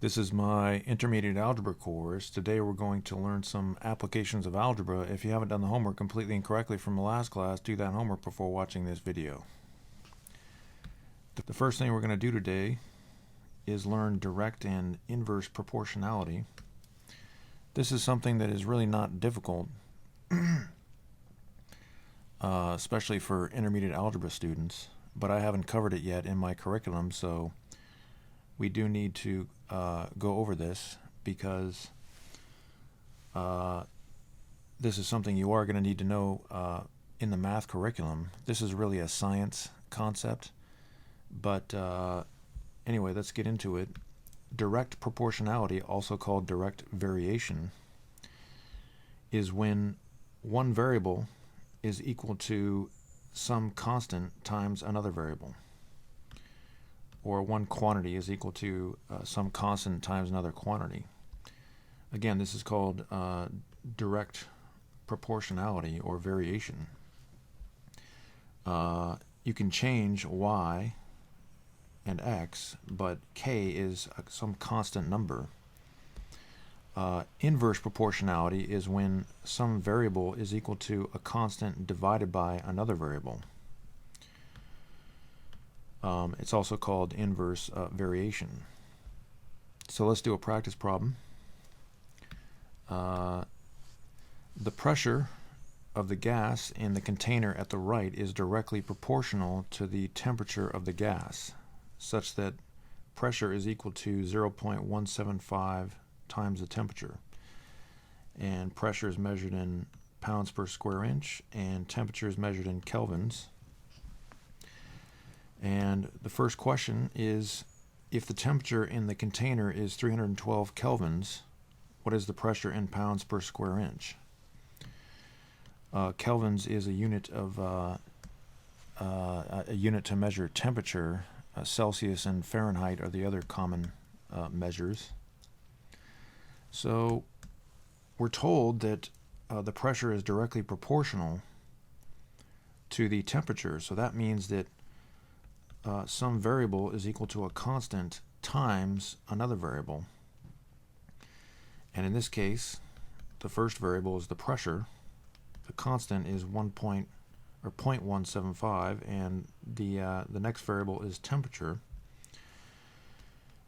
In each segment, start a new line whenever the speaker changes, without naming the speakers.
This is my intermediate algebra course. Today we're going to learn some applications of algebra. If you haven't done the homework completely and correctly from the last class, do that homework before watching this video. The first thing we're going to do today is learn direct and inverse proportionality. This is something that is really not difficult, especially for intermediate algebra students, but I haven't covered it yet in my curriculum, so we do need to go over this because this is something you are going to need to know in the math curriculum. This is really a science concept, but anyway, let's get into it. Direct proportionality, also called direct variation, is when one variable is equal to some constant times another variable, or one quantity is equal to some constant times another quantity. Again, this is called direct proportionality or variation. You can change y and x, but k is some constant number. Inverse proportionality is when some variable is equal to a constant divided by another variable. It's also called inverse variation. So let's do a practice problem. The pressure of the gas in the container at the right is directly proportional to the temperature of the gas, such that pressure is equal to 0.175 times the temperature. And pressure is measured in pounds per square inch, and temperature is measured in kelvins. And the first question is, if the temperature in the container is 312 kelvins, what is the pressure in pounds per square inch? Kelvins is a unit of a unit to measure temperature. Celsius and Fahrenheit are the other common measures. So we're told that the pressure is directly proportional to the temperature. So that means that some variable is equal to a constant times another variable. And in this case, the first variable is the pressure. The constant is 0.175, and the next variable is temperature.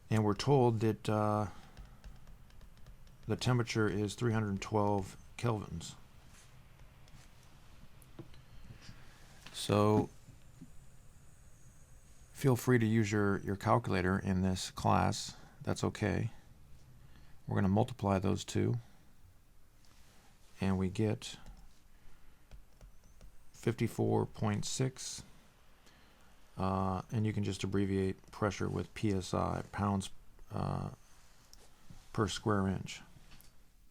And we're told that the temperature is 312 kelvins. So feel free to use your calculator in this class. That's okay. We're going to multiply those two, and we get 54.6, and you can just abbreviate pressure with PSI, pounds per square inch.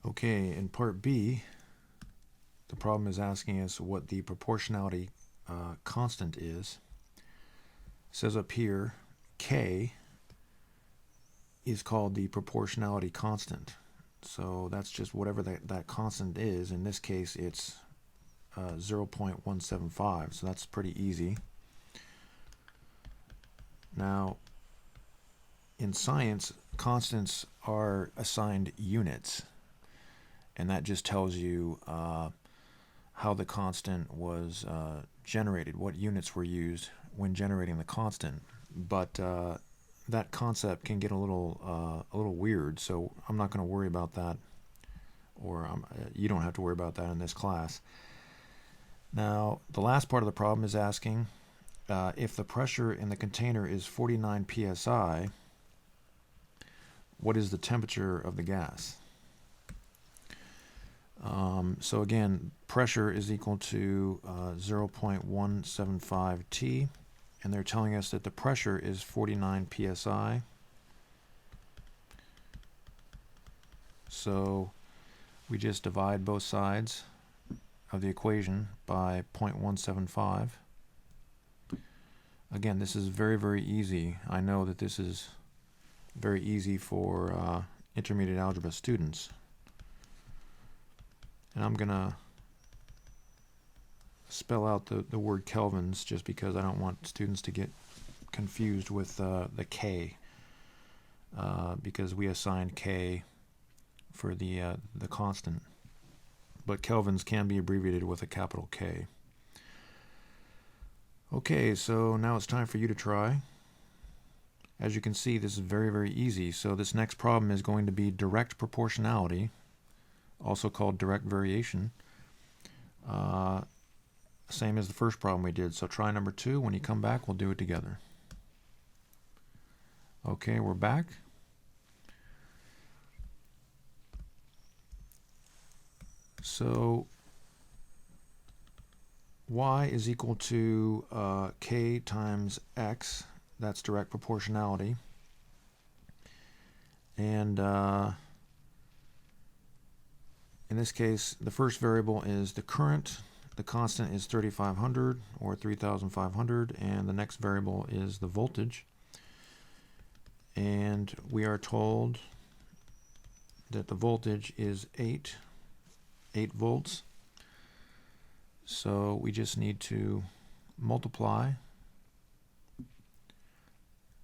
Okay, in part B, the problem is asking us what the proportionality constant is. It says up here, K is called the proportionality constant. So that's just whatever that constant is. In this case, it's 0.175, so that's pretty easy. Now, in science, constants are assigned units, and that just tells you how the constant was generated, what units were used when generating the constant. But that concept can get a little weird, so I'm not going to worry about that, or you don't have to worry about that in this class. Now, the last part of the problem is asking if the pressure in the container is 49 psi, what is the temperature of the gas? So again, pressure is equal to 0.175 T, and they're telling us that the pressure is 49 psi. So we just divide both sides of the equation by 0.175. Again, this is very, very easy. I know that this is very easy for intermediate algebra students. And I'm going to spell out the word kelvins just because I don't want students to get confused with the K. because we assigned K for the constant. But kelvins can be abbreviated with a capital K. Okay, so now it's time for you to try. As you can see, this is very, very easy. So this next problem is going to be direct proportionality, also called direct variation. Same as the first problem we did. So try number 2. When you come back, we'll do it together. Okay, we're back. So y is equal to k times x. That's direct proportionality. And in this case, the first variable is the current. The constant is 3500 or 3500, and the next variable is the voltage. And we are told that the voltage is 8 volts. So we just need to multiply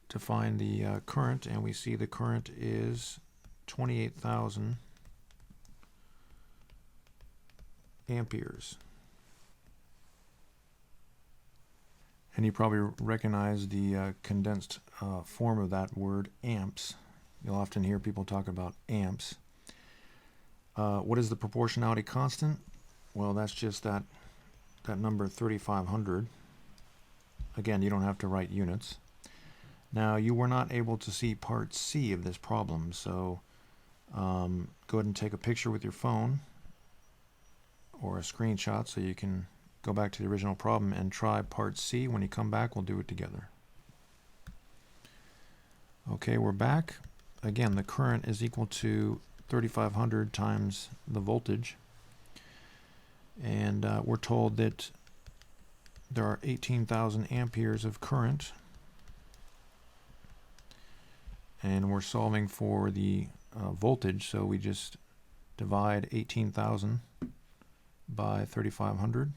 to find the current, and we see the current is 28,000 amperes. And you probably recognize the condensed form of that word, amps. You'll often hear people talk about amps. What is the proportionality constant? Well, that's just that number 3500. Again, you don't have to write units. Now, you were not able to see part C of this problem, so go ahead and take a picture with your phone or a screenshot so you can go back to the original problem and try part C. When you come back, we'll do it together. Okay, we're back. Again, the current is equal to 3500 times the voltage. And we're told that there are 18,000 amperes of current. And we're solving for the voltage, so we just divide 18,000 by 3500.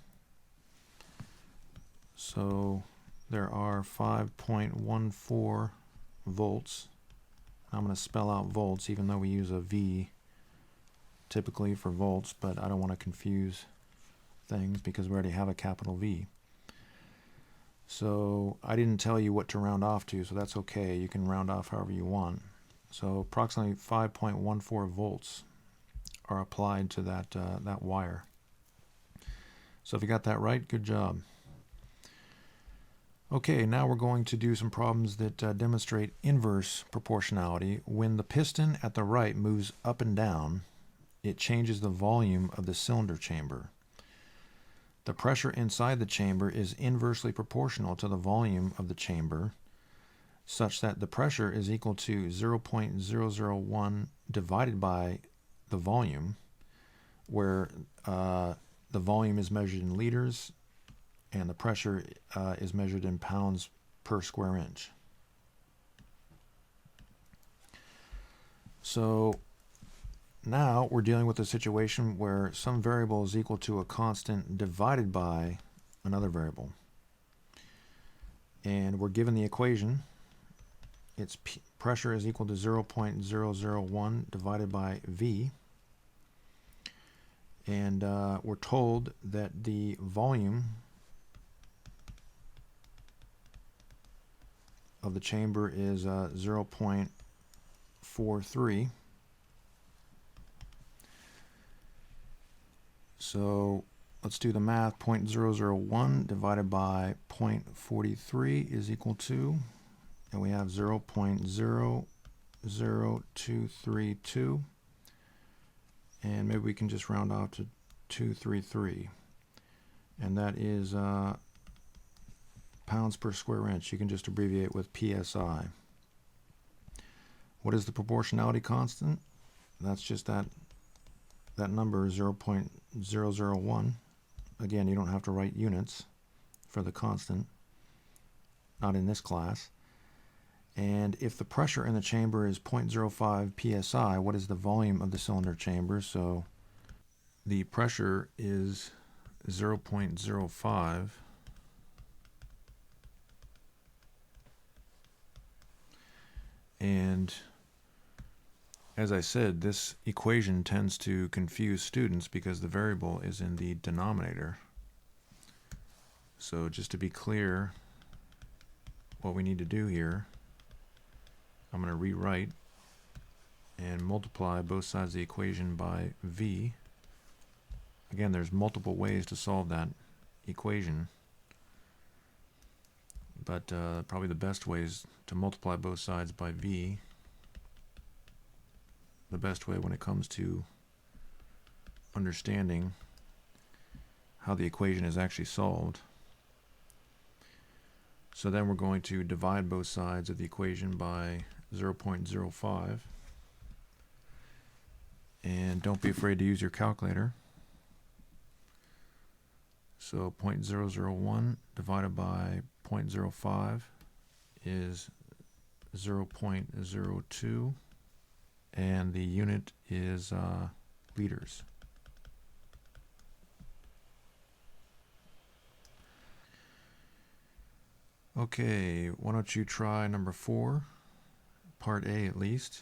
So there are 5.14 volts. I'm going to spell out volts, even though we use a V typically for volts, but I don't want to confuse things because we already have a capital V. So I didn't tell you what to round off to, so that's okay. You can round off however you want. So approximately 5.14 volts are applied to that wire. So if you got that right, good job. Okay, now we're going to do some problems that demonstrate inverse proportionality. When the piston at the right moves up and down, it changes the volume of the cylinder chamber. The pressure inside the chamber is inversely proportional to the volume of the chamber, such that the pressure is equal to 0.001 divided by the volume, where the volume is measured in liters and the pressure is measured in pounds per square inch. So now we're dealing with a situation where some variable is equal to a constant divided by another variable. And we're given the equation. Its pressure is equal to 0.001 divided by V. And we're told that the volume of the chamber is 0.43. So let's do the math. 0.001 divided by 0.43 is equal to, and we have 0.00232. And maybe we can just round off to 233. And that is pounds per square inch. You can just abbreviate with PSI. What is the proportionality constant? That's just that number, 0.001. Again, you don't have to write units for the constant, not in this class. And if the pressure in the chamber is 0.05 psi, what is the volume of the cylinder chamber? So the pressure is 0.05. And As I said, this equation tends to confuse students because the variable is in the denominator. So just to be clear, what we need to do here, I'm going to rewrite and multiply both sides of the equation by v. Again, there's multiple ways to solve that equation, but probably the best way is to multiply both sides by v. The best way when it comes to understanding how the equation is actually solved. So then we're going to divide both sides of the equation by 0.05. And don't be afraid to use your calculator. So 0.001 divided by 0.05 is 0.02. And the unit is liters. Okay, why don't you try number 4, part A at least.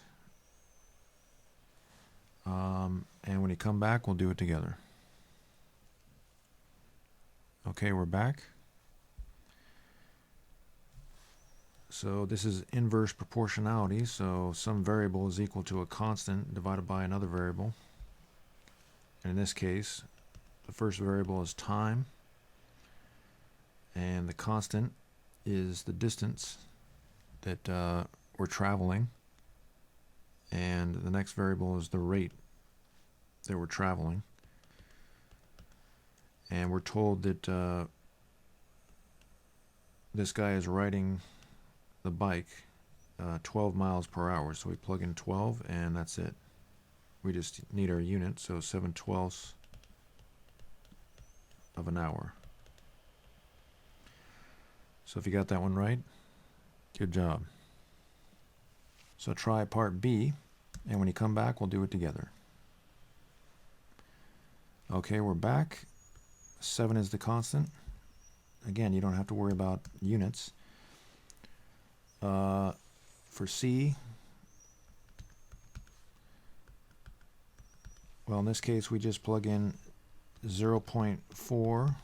And when you come back, we'll do it together. Okay, we're back. So this is inverse proportionality, so some variable is equal to a constant divided by another variable. And in this case, the first variable is time, and the constant is the distance that we're traveling, and the next variable is the rate that we're traveling. And we're told that this guy is riding the bike 12 miles per hour, so we plug in 12 and that's it. We just need our unit, so 7/12 of an hour. So if you got that one right, good job. So try part B, and when you come back, we'll do it together. Okay, we're back. 7 is the constant. Again, you don't have to worry about units. For C, well, in this case, we just plug in 0.4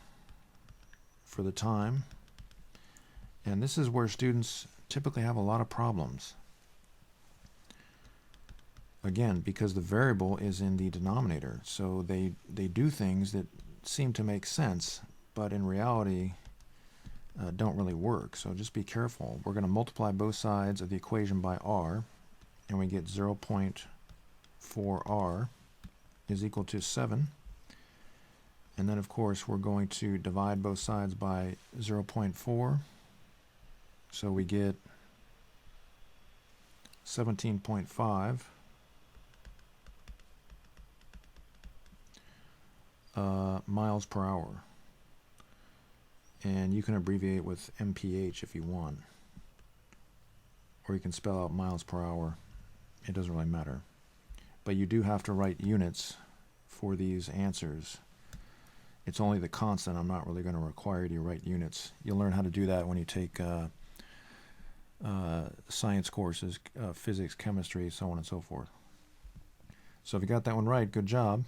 for the time. And this is where students typically have a lot of problems. Again, because the variable is in the denominator. So they do things that seem to make sense, but in reality don't really work. So just be careful. We're going to multiply both sides of the equation by r, and we get 0.4r is equal to 7. And then, of course, we're going to divide both sides by 0.4. So we get 17.5 miles per hour. And you can abbreviate with mph if you want. Or you can spell out miles per hour. It doesn't really matter. But you do have to write units for these answers. It's only the constant. I'm not really going to require you to write units. You'll learn how to do that when you take science courses, physics, chemistry, so on and so forth. So if you got that one right, good job.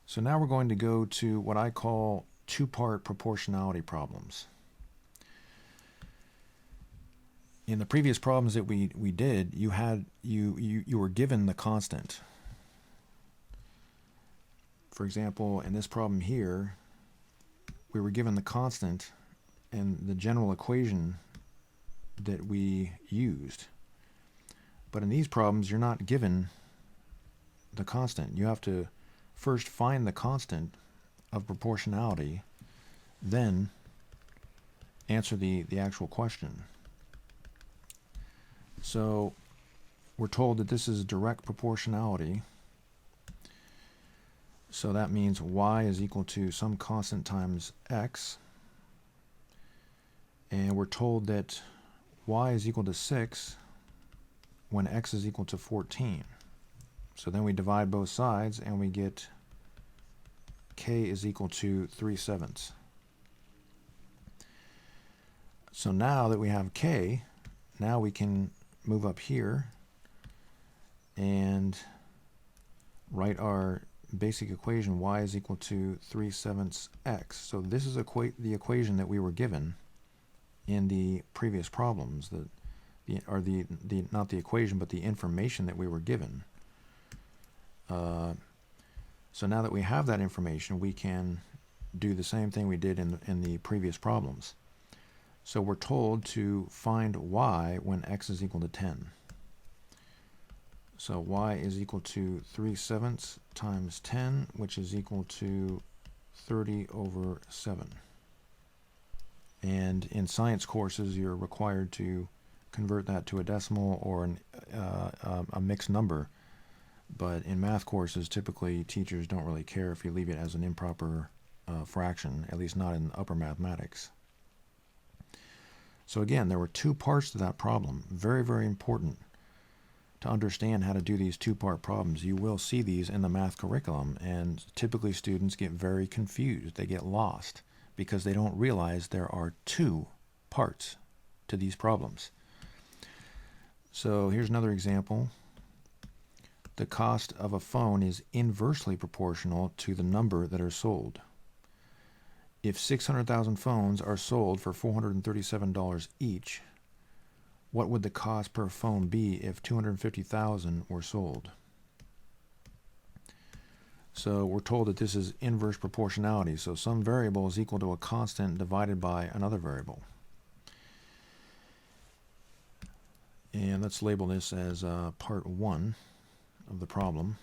So now we're going to go to what I call two-part proportionality problems. In the previous problems that we did, you were given the constant. For example, in this problem here, we were given the constant and the general equation that we used. But in these problems, you're not given the constant. You have to first find the constant of proportionality, then answer the actual question. So we're told that this is direct proportionality. So that means y is equal to some constant times x. And we're told that y is equal to 6 when x is equal to 14. So then we divide both sides and we get k is equal to 3/7. So now that we have k, now we can move up here and write our basic equation, y is equal to 3/7 x. So this is the equation that we were given in the previous problems, not the equation, but the information that we were given. So now that we have that information, we can do the same thing we did in the previous problems. So we're told to find y when x is equal to 10. So y is equal to 3/7 times 10, which is equal to 30/7. And in science courses, you're required to convert that to a decimal or a mixed number. But in math courses, typically teachers don't really care if you leave it as an improper fraction, at least not in upper mathematics. So again, there were two parts to that problem. Very, very important to understand how to do these two-part problems. You will see these in the math curriculum, and typically students get very confused. They get lost because they don't realize there are two parts to these problems. So here's another example. The cost of a phone is inversely proportional to the number that are sold. If 600,000 phones are sold for $437 each, what would the cost per phone be if 250,000 were sold? So we're told that this is inverse proportionality. So some variable is equal to a constant divided by another variable. And let's label this as part 1 of the problem.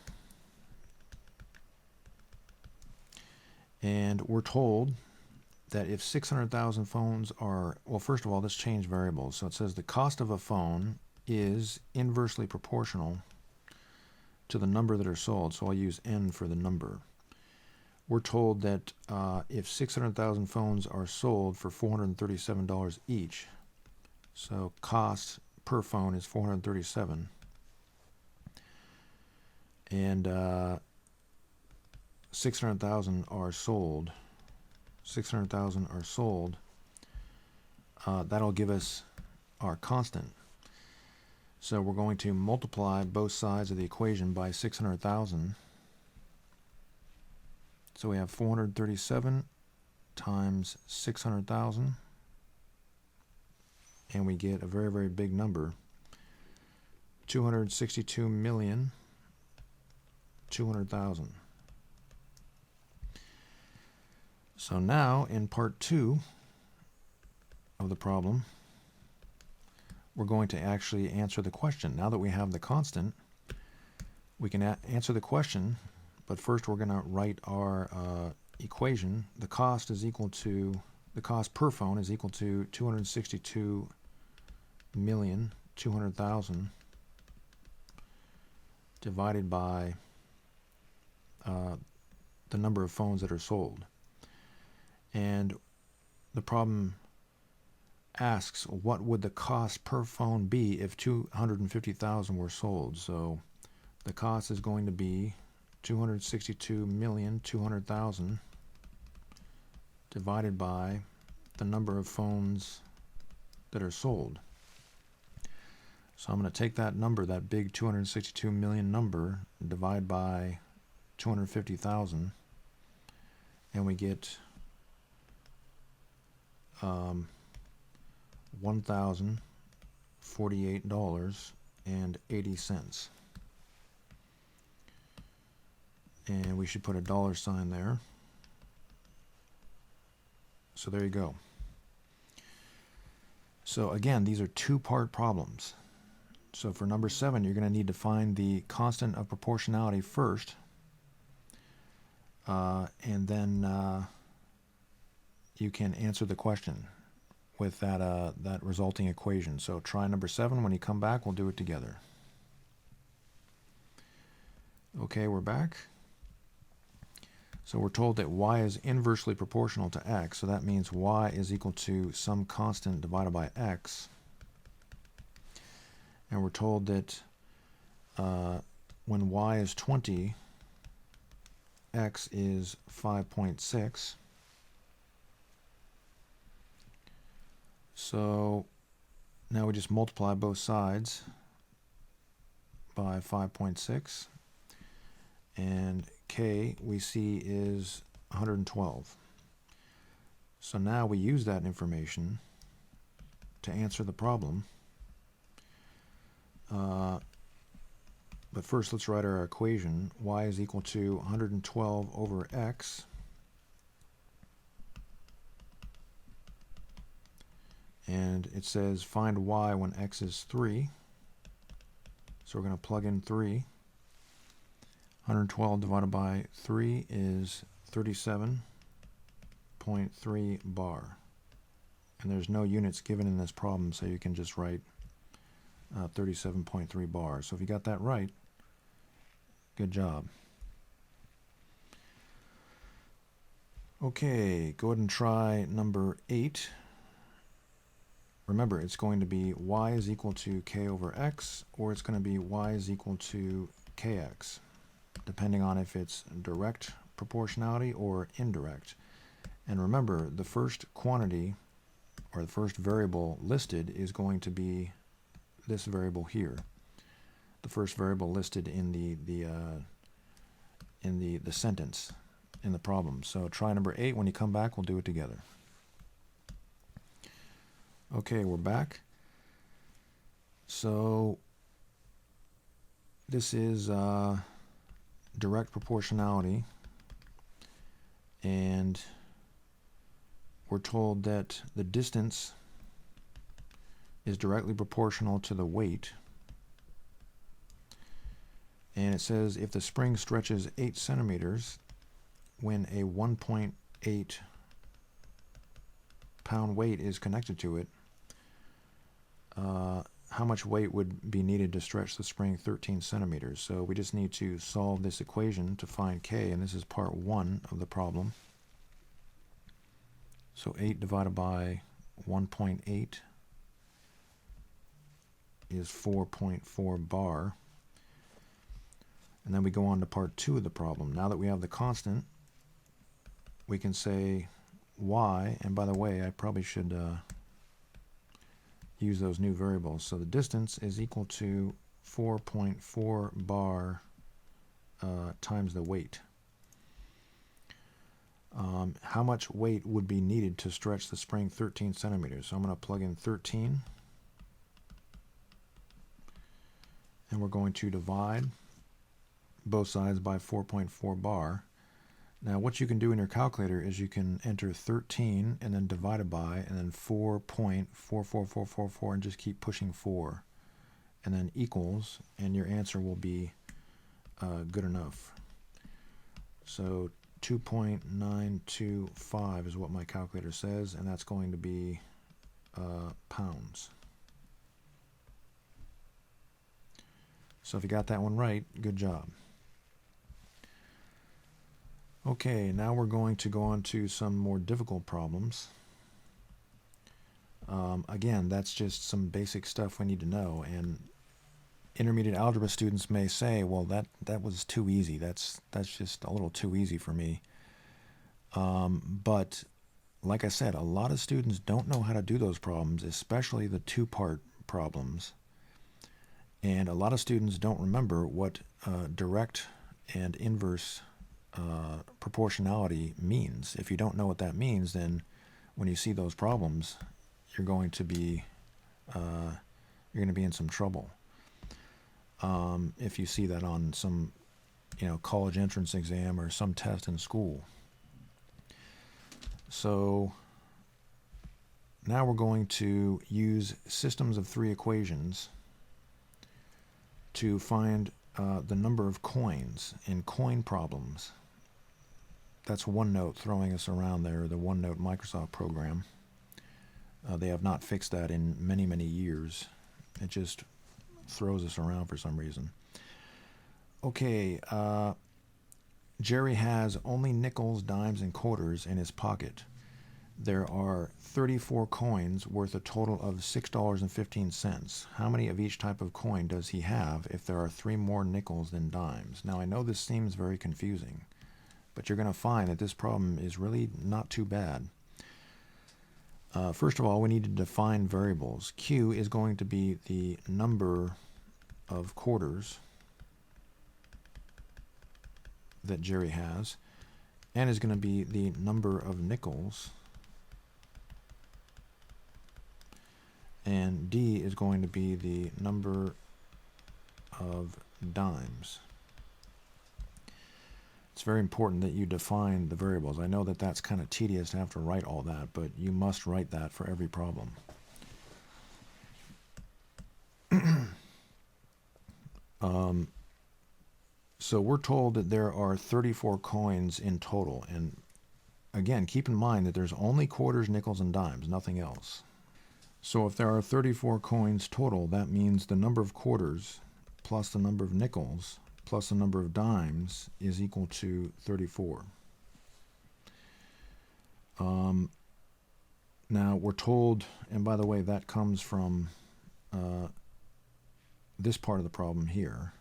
And we're told that if 600,000 phones are, well, first of all, let's change variables. So it says the cost of a phone is inversely proportional to the number that are sold. So I'll use n for the number. We're told that if 600,000 phones are sold for $437 each, so cost per phone is $437, and 600,000 are sold. 600,000 are sold. That'll give us our constant. So we're going to multiply both sides of the equation by 600,000. So we have 437 times 600,000, and we get a very, very big number, 262,200,000. So now in part 2 of the problem, we're going to actually answer the question. Now that we have the constant, we can answer the question, but first we're going to write our equation. The cost per phone is equal to 262,200,000 divided by the number of phones that are sold. And the problem asks, what would the cost per phone be if 250,000 were sold? So the cost is going to be 262,200,000 divided by the number of phones that are sold. So I'm going to take that number, that big 262 million number, divide by 250,000, and we get $1,048.80. And we should put a dollar sign there. So there you go. So again, these are two-part problems. So for number 7, you're going to need to find the constant of proportionality first, and then you can answer the question with that resulting equation. So try number 7. When you come back, we'll do it together. Okay, we're back. So we're told that y is inversely proportional to x, so that means y is equal to some constant divided by x. And we're told that when y is 20, x is 5.6. So now we just multiply both sides by 5.6. And K we see is 112. So now we use that information to answer the problem. But first let's write our equation. Y is equal to 112 over x and it says find y when x is 3. So we're going to plug in 3. 112 divided by 3 is 37.3 bar. And there's no units given in this problem, so you can just write 37.3 bars. So if you got that right, good job. Okay, go ahead and try number 8. Remember, it's going to be y is equal to k over x, or it's going to be y is equal to kx, depending on if it's direct proportionality or indirect. And remember, the first quantity, or the first variable listed, is going to be this variable here. The first variable listed in the sentence in the problem. So try number 8. When you come back, we'll do it together. Okay, we're back. So this is direct proportionality, and we're told that the distance is directly proportional to the weight. And it says if the spring stretches 8 centimeters when a 1.8 pound weight is connected to it, how much weight would be needed to stretch the spring 13 centimeters? So we just need to solve this equation to find k, and this is part 1 of the problem. So 8 divided by 1.8 is 4.4 bar. And then we go on to part 2 of the problem. Now that we have the constant, we can say y, and by the way, I probably should use those new variables. So the distance is equal to 4.4 bar times the weight. How much weight would be needed to stretch the spring 13 centimeters? So I'm going to plug in 13, and we're going to divide both sides by 4.4 bar. Now what you can do in your calculator is you can enter 13 and then divide it by and then 4.44444 and just keep pushing 4 and then equals, and your answer will be good enough. So 2.925 is what my calculator says, and that's going to be pounds. So if you got that one right, good job. Okay, now we're going to go on to some more difficult problems. Again, that's just some basic stuff we need to know, and intermediate algebra students may say, well, that was too easy. That's just a little too easy for me. But like I said, a lot of students don't know how to do those problems, especially the two-part problems. And a lot of students don't remember what direct and inverse proportionality means. If you don't know what that means, then when you see those problems, you're going to be in some trouble. If you see that on some college entrance exam or some test in school. So now we're going to use systems of 3 equations to find the number of coins in coin problems. That's OneNote throwing us around there, the OneNote Microsoft program. They have not fixed that in many, many years. It just throws us around for some reason. Okay, Jerry has only nickels, dimes, and quarters in his pocket. There are 34 coins worth a total of $6.15. How many of each type of coin does he have if there are 3 more nickels than dimes? Now I know this seems very confusing, but you're going to find that this problem is really not too bad. First of all, we need to define variables. Q is going to be the number of quarters that Jerry has. N is going to be the number of nickels, and D is going to be the number of dimes. It's very important that you define the variables. I know that that's kind of tedious to have to write all that, but you must write that for every problem. So we're told that there are 34 coins in total, and again, keep in mind that there's only quarters, nickels, and dimes, nothing else. So if there are 34 coins total, that means the number of quarters plus the number of nickels plus the number of dimes is equal to 34. Now we're told, and by the way, that comes from this part of the problem here.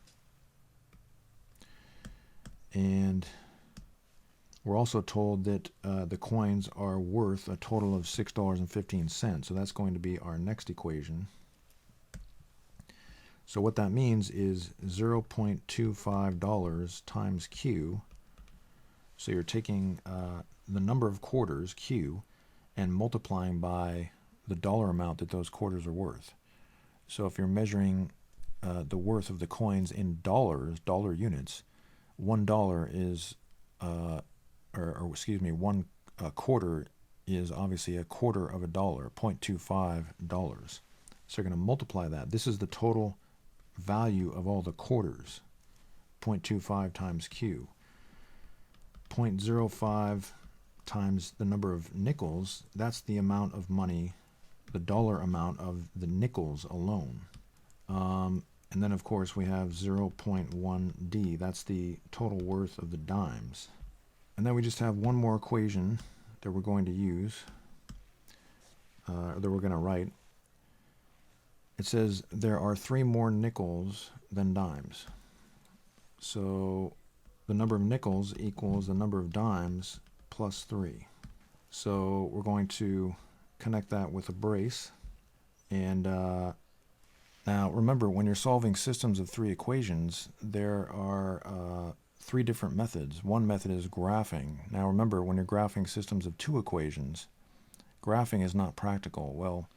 And we're also told that the coins are worth a total of $6.15. So that's going to be our next equation. So what that means is $0.25 times Q. So you're taking the number of quarters, Q, and multiplying by the dollar amount that those quarters are worth. So if you're measuring the worth of the coins in dollars, dollar units, $1 is, one quarter is obviously a quarter of a dollar, $0.25. So you're going to multiply that. This is the total value of all the quarters, 0.25 times Q. 0.05 times the number of nickels, that's the amount of money, the dollar amount of the nickels alone. And then, of course, we have 0.1D. That's the total worth of the dimes. And then we just have one more equation that we're going to use, that we're going to write. It says there are 3 more nickels than dimes. So the number of nickels equals the number of dimes plus 3. So we're going to connect that with a brace. And now remember, when you're solving systems of 3 equations, there are 3 different methods. One method is graphing. Now remember, when you're graphing systems of 2 equations, graphing is not practical. Well,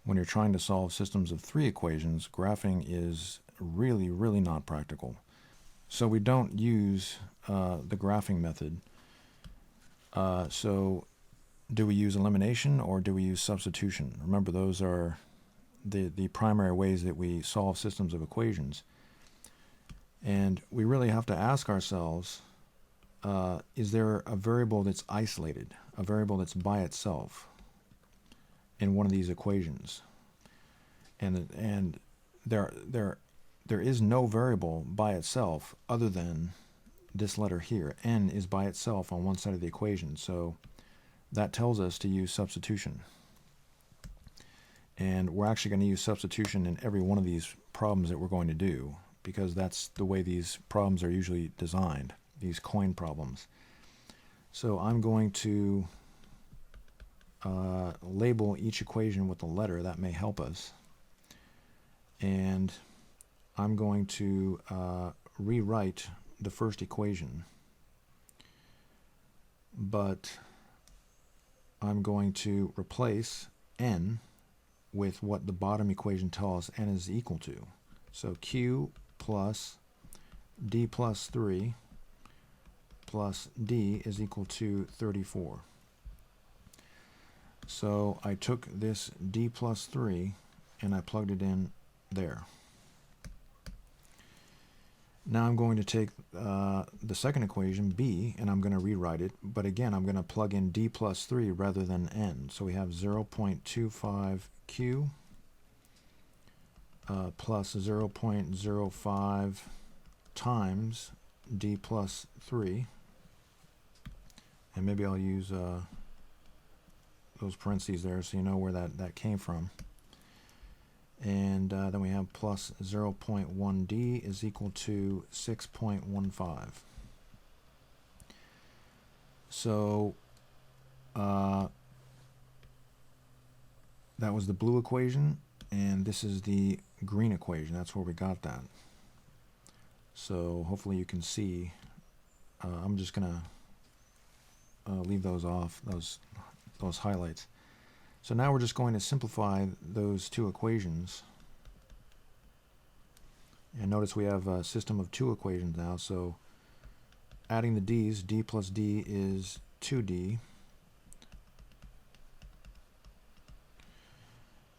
when you're trying to solve systems of 3 equations, graphing is really, really not practical. So we don't use the graphing method. So do we use elimination or do we use substitution? Remember, those are the primary ways that we solve systems of equations. And we really have to ask ourselves, is there a variable that's isolated, a variable that's by itself in one of these equations? And there is no variable by itself other than this letter here. N is by itself on one side of the equation, so that tells us to use substitution. And we're actually going to use substitution in every one of these problems that we're going to do, because that's the way these problems are usually designed, these coin problems. So I'm going to label each equation with a letter. That may help us. And I'm going to rewrite the first equation, but I'm going to replace n with what the bottom equation tells us n is equal to. So q plus d plus 3 plus d is equal to 34. So I took this d plus 3 and I plugged it in there. Now I'm going to take the second equation, b, and I'm going to rewrite it. But again, I'm going to plug in d plus 3 rather than n. So we have 0.25q plus 0.05 times d plus 3. And maybe I'll use those parentheses there so you know where that came from. And then we have plus 0.1d is equal to 6.15. So that was the blue equation, and this is the green equation. That's where we got that. So hopefully you can see. I'm just gonna leave those off, those highlights. So now we're just going to simplify those two equations. And notice we have a system of two equations now. So adding the d's, d plus d is 2d.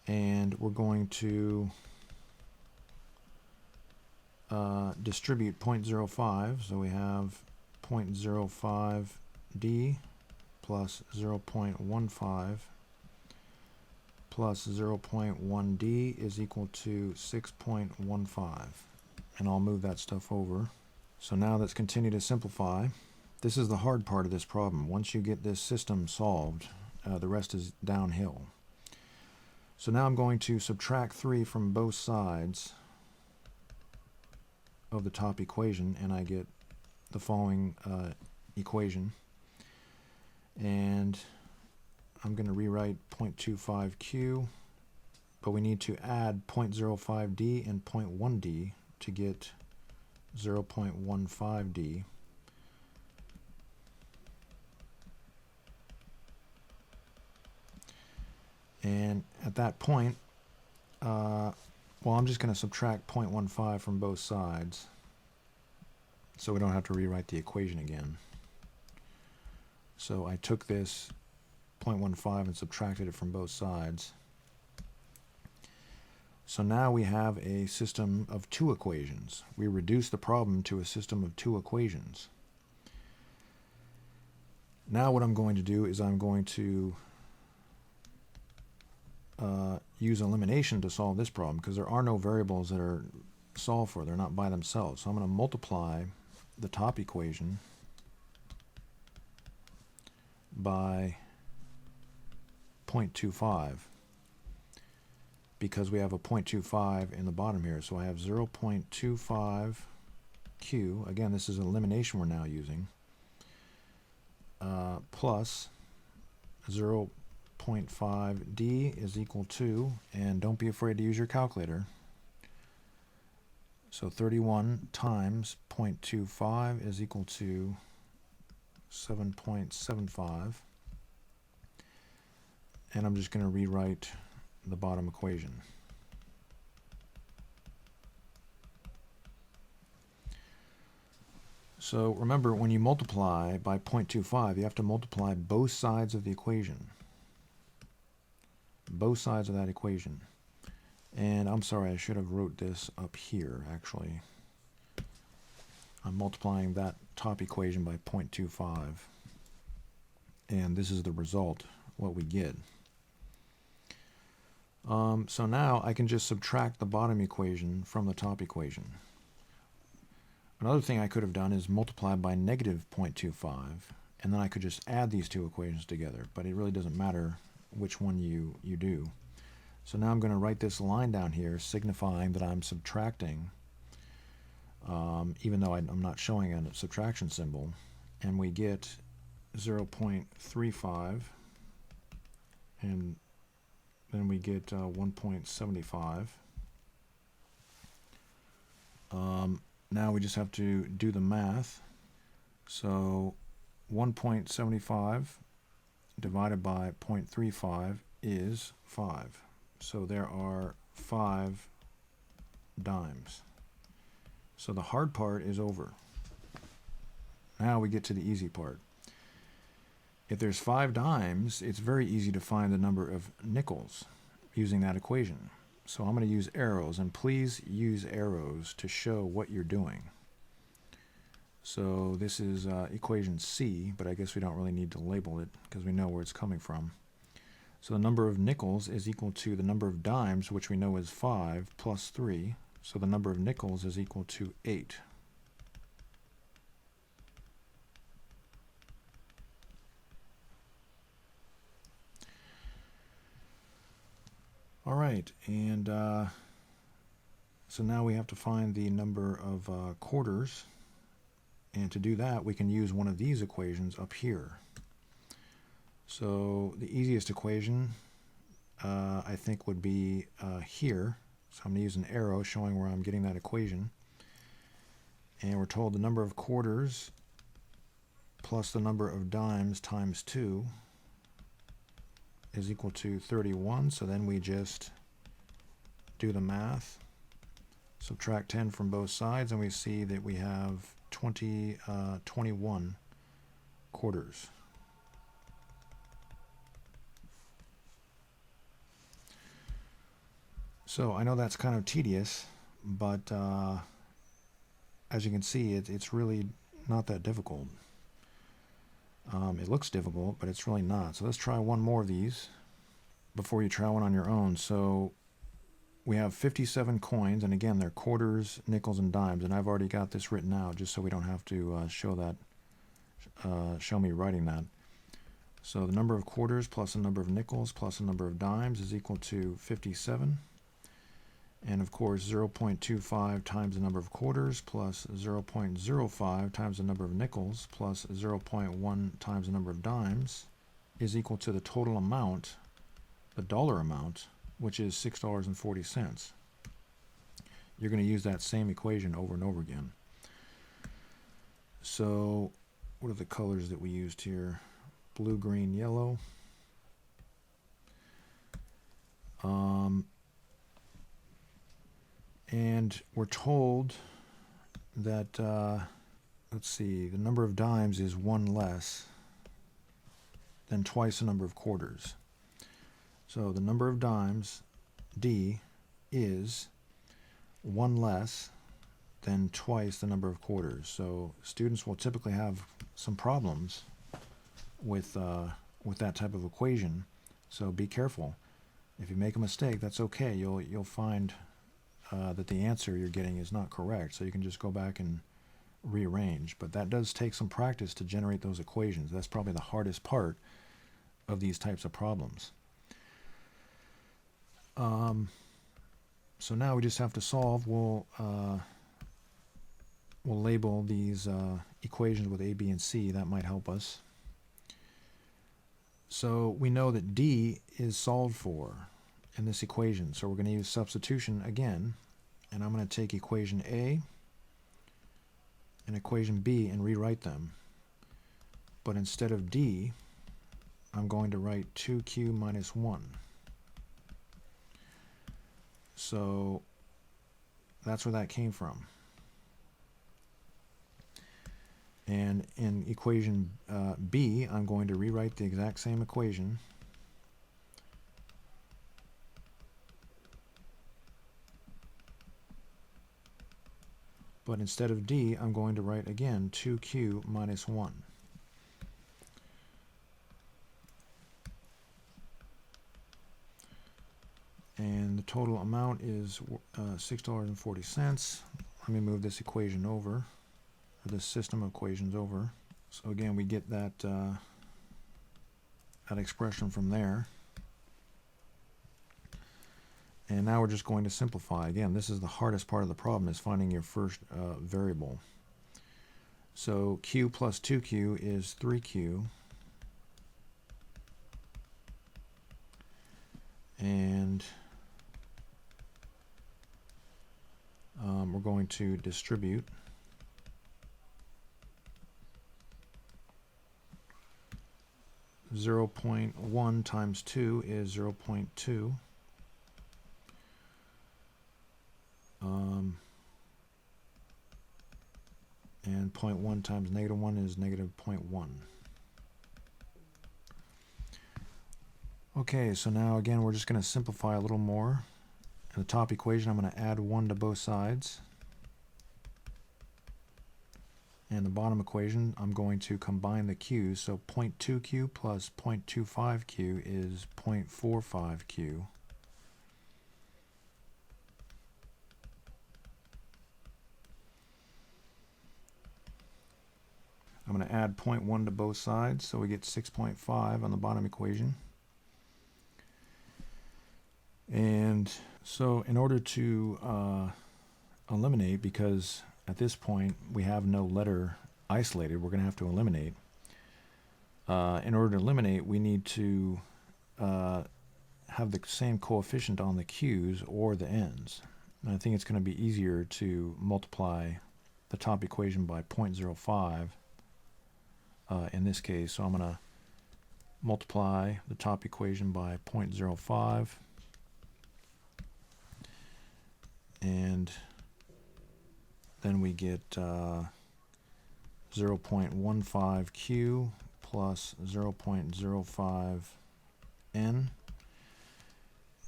And we're going to distribute 0.05. So we have 0.05d plus 0.15 plus 0.1d is equal to 6.15. And I'll move that stuff over. So now let's continue to simplify. This is the hard part of this problem. Once you get this system solved, the rest is downhill. So now I'm going to subtract 3 from both sides of the top equation, and I get the following equation. And I'm going to rewrite 0.25q, but we need to add 0.05d and 0.1d to get 0.15d. And at that point, well, I'm just going to subtract 0.15 from both sides so we don't have to rewrite the equation again. So I took this 0.15 and subtracted it from both sides. So now we have a system of two equations. We reduced the problem to a system of two equations. Now what I'm going to do is I'm going to use elimination to solve this problem, because there are no variables that are solved for. They're not by themselves. So I'm going to multiply the top equation by 0.25, because we have a 0.25 in the bottom here. So I have 0.25q, again this is elimination we're now using, plus 0.5d is equal to, and don't be afraid to use your calculator, so 31 times 0.25 is equal to 7.75, and I'm just going to rewrite the bottom equation. So remember, when you multiply by 0.25, you have to multiply both sides of the equation. Both sides of that equation. And I'm sorry, I should have wrote this up here, actually. I'm multiplying that top equation by 0.25. And this is the result, what we get. So now I can just subtract the bottom equation from the top equation. Another thing I could have done is multiply by negative 0.25, and then I could just add these two equations together, but it really doesn't matter which one you do. So now I'm going to write this line down here signifying that I'm subtracting, even though I'm not showing a subtraction symbol, and we get 0.35, and then we get 1.75. Now we just have to do the math. So 1.75 divided by 0.35 is 5. So there are 5 dimes. So the hard part is over. Now we get to the easy part. If there's 5 dimes, it's very easy to find the number of nickels using that equation. So I'm going to use arrows, and please use arrows to show what you're doing. So this is equation C, but I guess we don't really need to label it because we know where it's coming from. So the number of nickels is equal to the number of dimes, which we know is 5, plus 3. So the number of nickels is equal to 8. All right, and so now we have to find the number of quarters, and to do that we can use one of these equations up here. So the easiest equation I think would be here, So I'm going to use an arrow showing where I'm getting that equation. And we're told the number of quarters plus the number of dimes times 2 is equal to 31. So then we just do the math. Subtract 10 from both sides, and we see that we have 21 quarters. So I know that's kind of tedious, but as you can see, it's really not that difficult. It looks difficult, but it's really not. So let's try one more of these before you try one on your own. So we have 57 coins, and again, they're quarters, nickels, and dimes, and I've already got this written out just so we don't have to show me writing that. So the number of quarters plus the number of nickels plus the number of dimes is equal to 57. And of course, 0.25 times the number of quarters plus 0.05 times the number of nickels plus 0.1 times the number of dimes is equal to the total amount, the dollar amount, which is $6.40. You're going to use that same equation over and over again. So what are the colors that we used here? Blue, green, yellow. And we're told that, let's see, the number of dimes is 1 less than twice the number of quarters. So the number of dimes, D, is 1 less than twice the number of quarters. So students will typically have some problems with that type of equation. So be careful. If you make a mistake, that's okay. You'll find that the answer you're getting is not correct, so you can just go back and rearrange. But that does take some practice to generate those equations. That's probably the hardest part of these types of problems. So now we just have to solve. We'll label these equations with A, B, and C. That might help us. So we know that D is solved for in this equation. So we're going to use substitution again, and I'm going to take equation A and equation B and rewrite them. But instead of D, I'm going to write 2q minus 1. So that's where that came from. And in equation B, I'm going to rewrite the exact same equation. But instead of D, I'm going to write again 2q minus 1. And the total amount is $6.40. Let me move this equation over, or this system of equations over. So again, we get that expression from there. And now we're just going to simplify. Again, this is the hardest part of the problem, is finding your first variable. So q plus 2q is 3q. And we're going to distribute. .1 times 2 is 0.2. And 0.1 times -1 is -0.1. Okay, so now again we're just going to simplify a little more. In the top equation, I'm going to add 1 to both sides. And the bottom equation, I'm going to combine the q's. So 0.2q plus 0.25q is 0.45q. I'm going to add 0.1 to both sides, so we get 6.5 on the bottom equation. And so in order to eliminate, because at this point we have no letter isolated, we're going to have to eliminate. In order to eliminate, we need to have the same coefficient on the q's or the n's. And I think it's going to be easier to multiply the top equation by 0.05 in this case. So I'm going to multiply the top equation by 0.05, and then we get 0.15q plus 0.05n,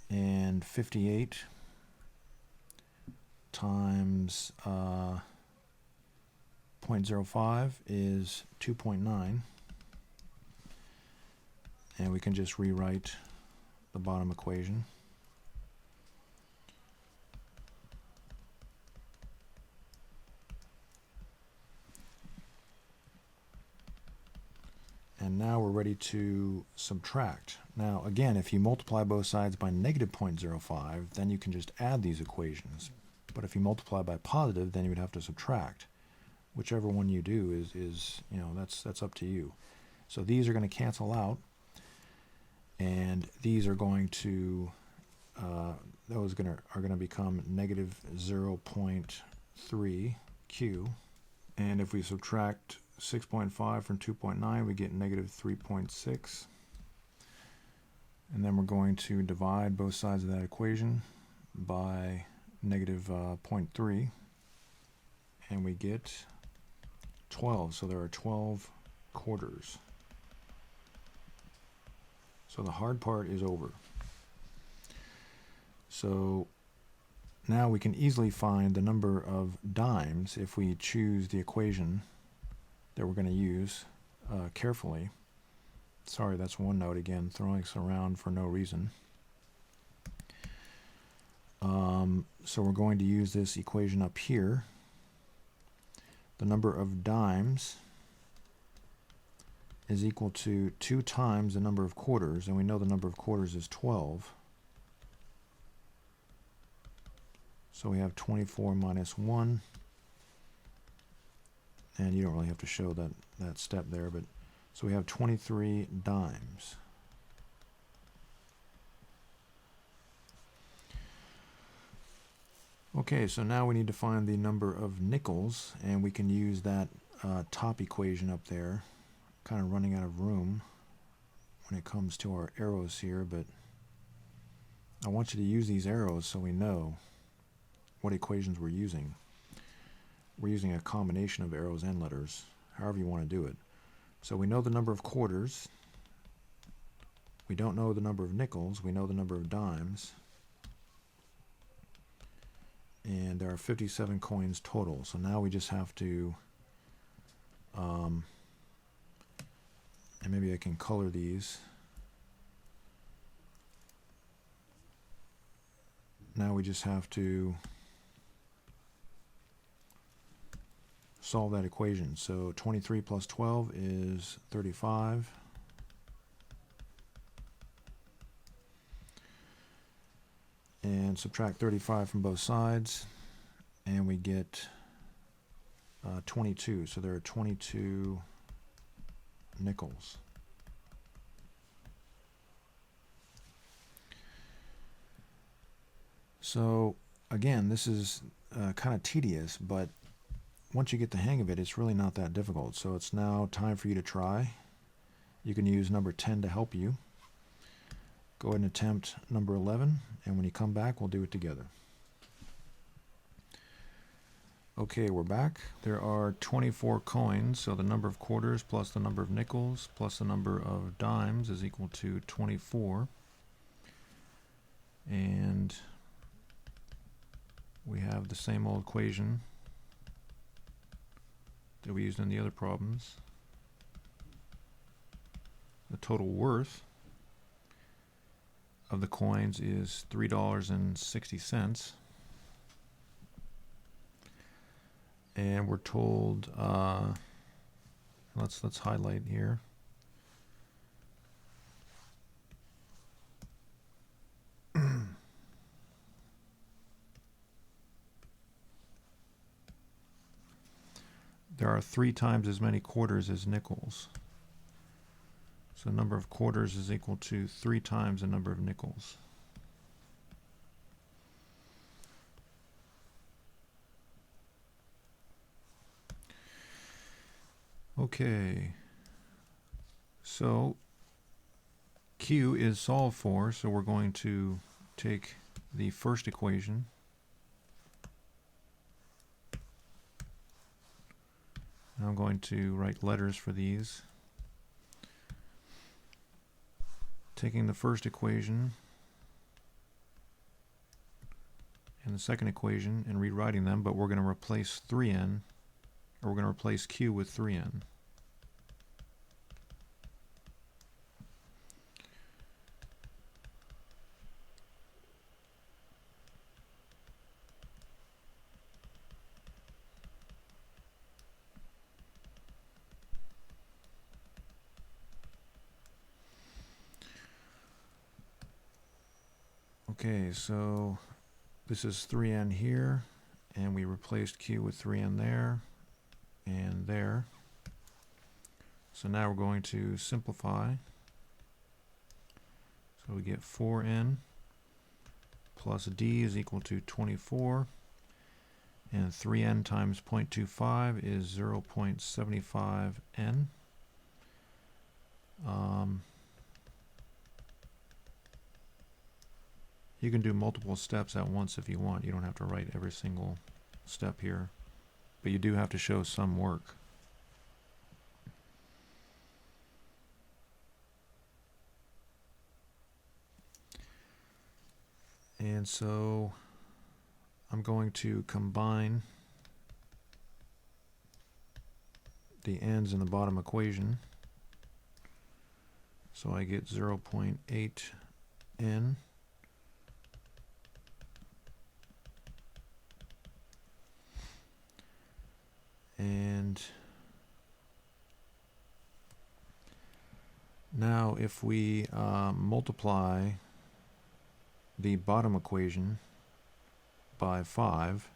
and 58 times 0.05 is 2.9, and we can just rewrite the bottom equation. And now we're ready to subtract. Now again, if you multiply both sides by negative 0.05, then you can just add these equations. But if you multiply by positive, then you would have to subtract. Whichever one you do is you know, that's up to you. So these are going to cancel out, and these are going to those are going to become negative 0.3 q, and if we subtract 6.5 from 2.9, we get negative 3.6, and then we're going to divide both sides of that equation by negative 0.3, and we get 12. So there are 12 quarters. So the hard part is over. So now we can easily find the number of dimes if we choose the equation that we're going to use carefully. Sorry, that's OneNote again, throwing us around for no reason. So we're going to use this equation up here. The number of dimes is equal to 2 times the number of quarters, and we know the number of quarters is 12. So we have 24 minus 1, and you don't really have to show that step there, but so we have 23 dimes. Okay, so now we need to find the number of nickels, and we can use that top equation up there. Kind of running out of room when it comes to our arrows here, but I want you to use these arrows so we know what equations we're using. We're using a combination of arrows and letters, however you want to do it. So we know the number of quarters. We don't know the number of nickels. We know the number of dimes. And there are 57 coins total. So now we just have to, and maybe I can color these. Now we just have to solve that equation. So 23 plus 12 is 35. And subtract 35 from both sides, and we get 22. So there are 22 nickels. So again, this is kind of tedious, but once you get the hang of it, it's really not that difficult. So it's now time for you to try. You can use number 10 to help you. Go ahead and attempt number 11, and when you come back, we'll do it together. Okay, we're back. There are 24 coins, so the number of quarters plus the number of nickels plus the number of dimes is equal to 24. And we have the same old equation that we used in the other problems. The total worth of the coins is $3.60, and we're told let's highlight here. There are 3 times as many quarters as nickels. So the number of quarters is equal to 3 times the number of nickels. Okay, so Q is solved for, so we're going to take the first equation and I'm going to write letters for these. Taking the first equation and the second equation and rewriting them, but we're going to replace 3n, or we're going to replace Q with 3n. Okay, so this is 3n here, and we replaced Q with 3n there and there. So now we're going to simplify. So we get 4n plus d is equal to 24, and 3n times 0.25 is 0.75n. You can do multiple steps at once if you want. You don't have to write every single step here, but you do have to show some work. And so I'm going to combine the ends in the bottom equation. So I get 0.8n and now if we multiply the bottom equation by 5,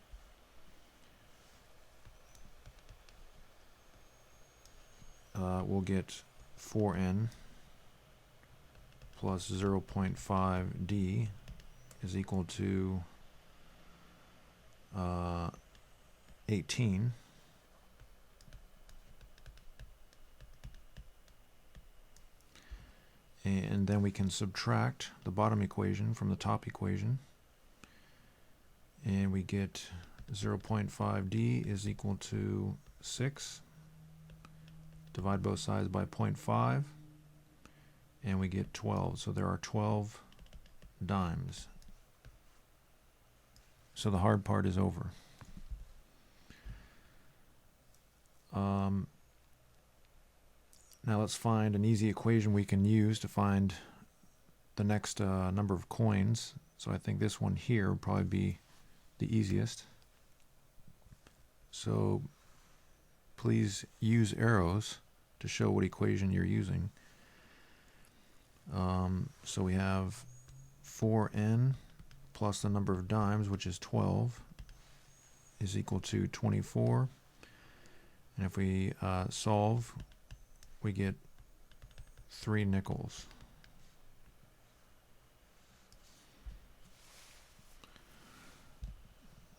we'll get 4n plus 0.5d is equal to 18. And then we can subtract the bottom equation from the top equation, and we get 0.5d is equal to 6. Divide both sides by 0.5, and we get 12. So there are 12 dimes. So the hard part is over. Now let's find an easy equation we can use to find the next number of coins. So I think this one here would probably be the easiest. So please use arrows to show what equation you're using. So we have 4n plus the number of dimes, which is 12, is equal to 24. And if we solve, we get 3 nickels.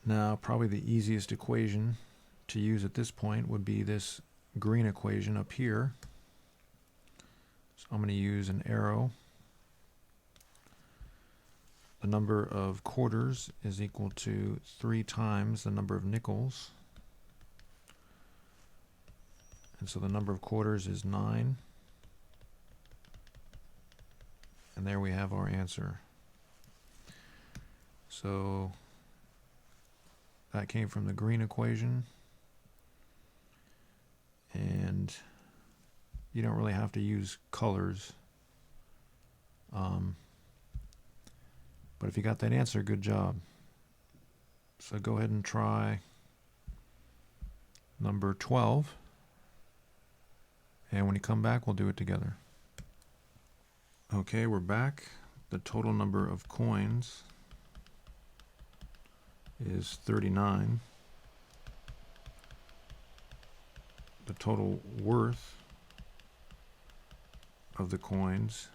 Now, probably the easiest equation to use at this point would be this green equation up here. So I'm going to use an arrow. The number of quarters is equal to 3 times the number of nickels. And so the number of quarters is 9. And there we have our answer. So that came from the green equation. And you don't really have to use colors. But if you got that answer, good job. So go ahead and try number 12. And when you come back, we'll do it together. Okay, we're back. The total number of coins is 39. The total worth of the coins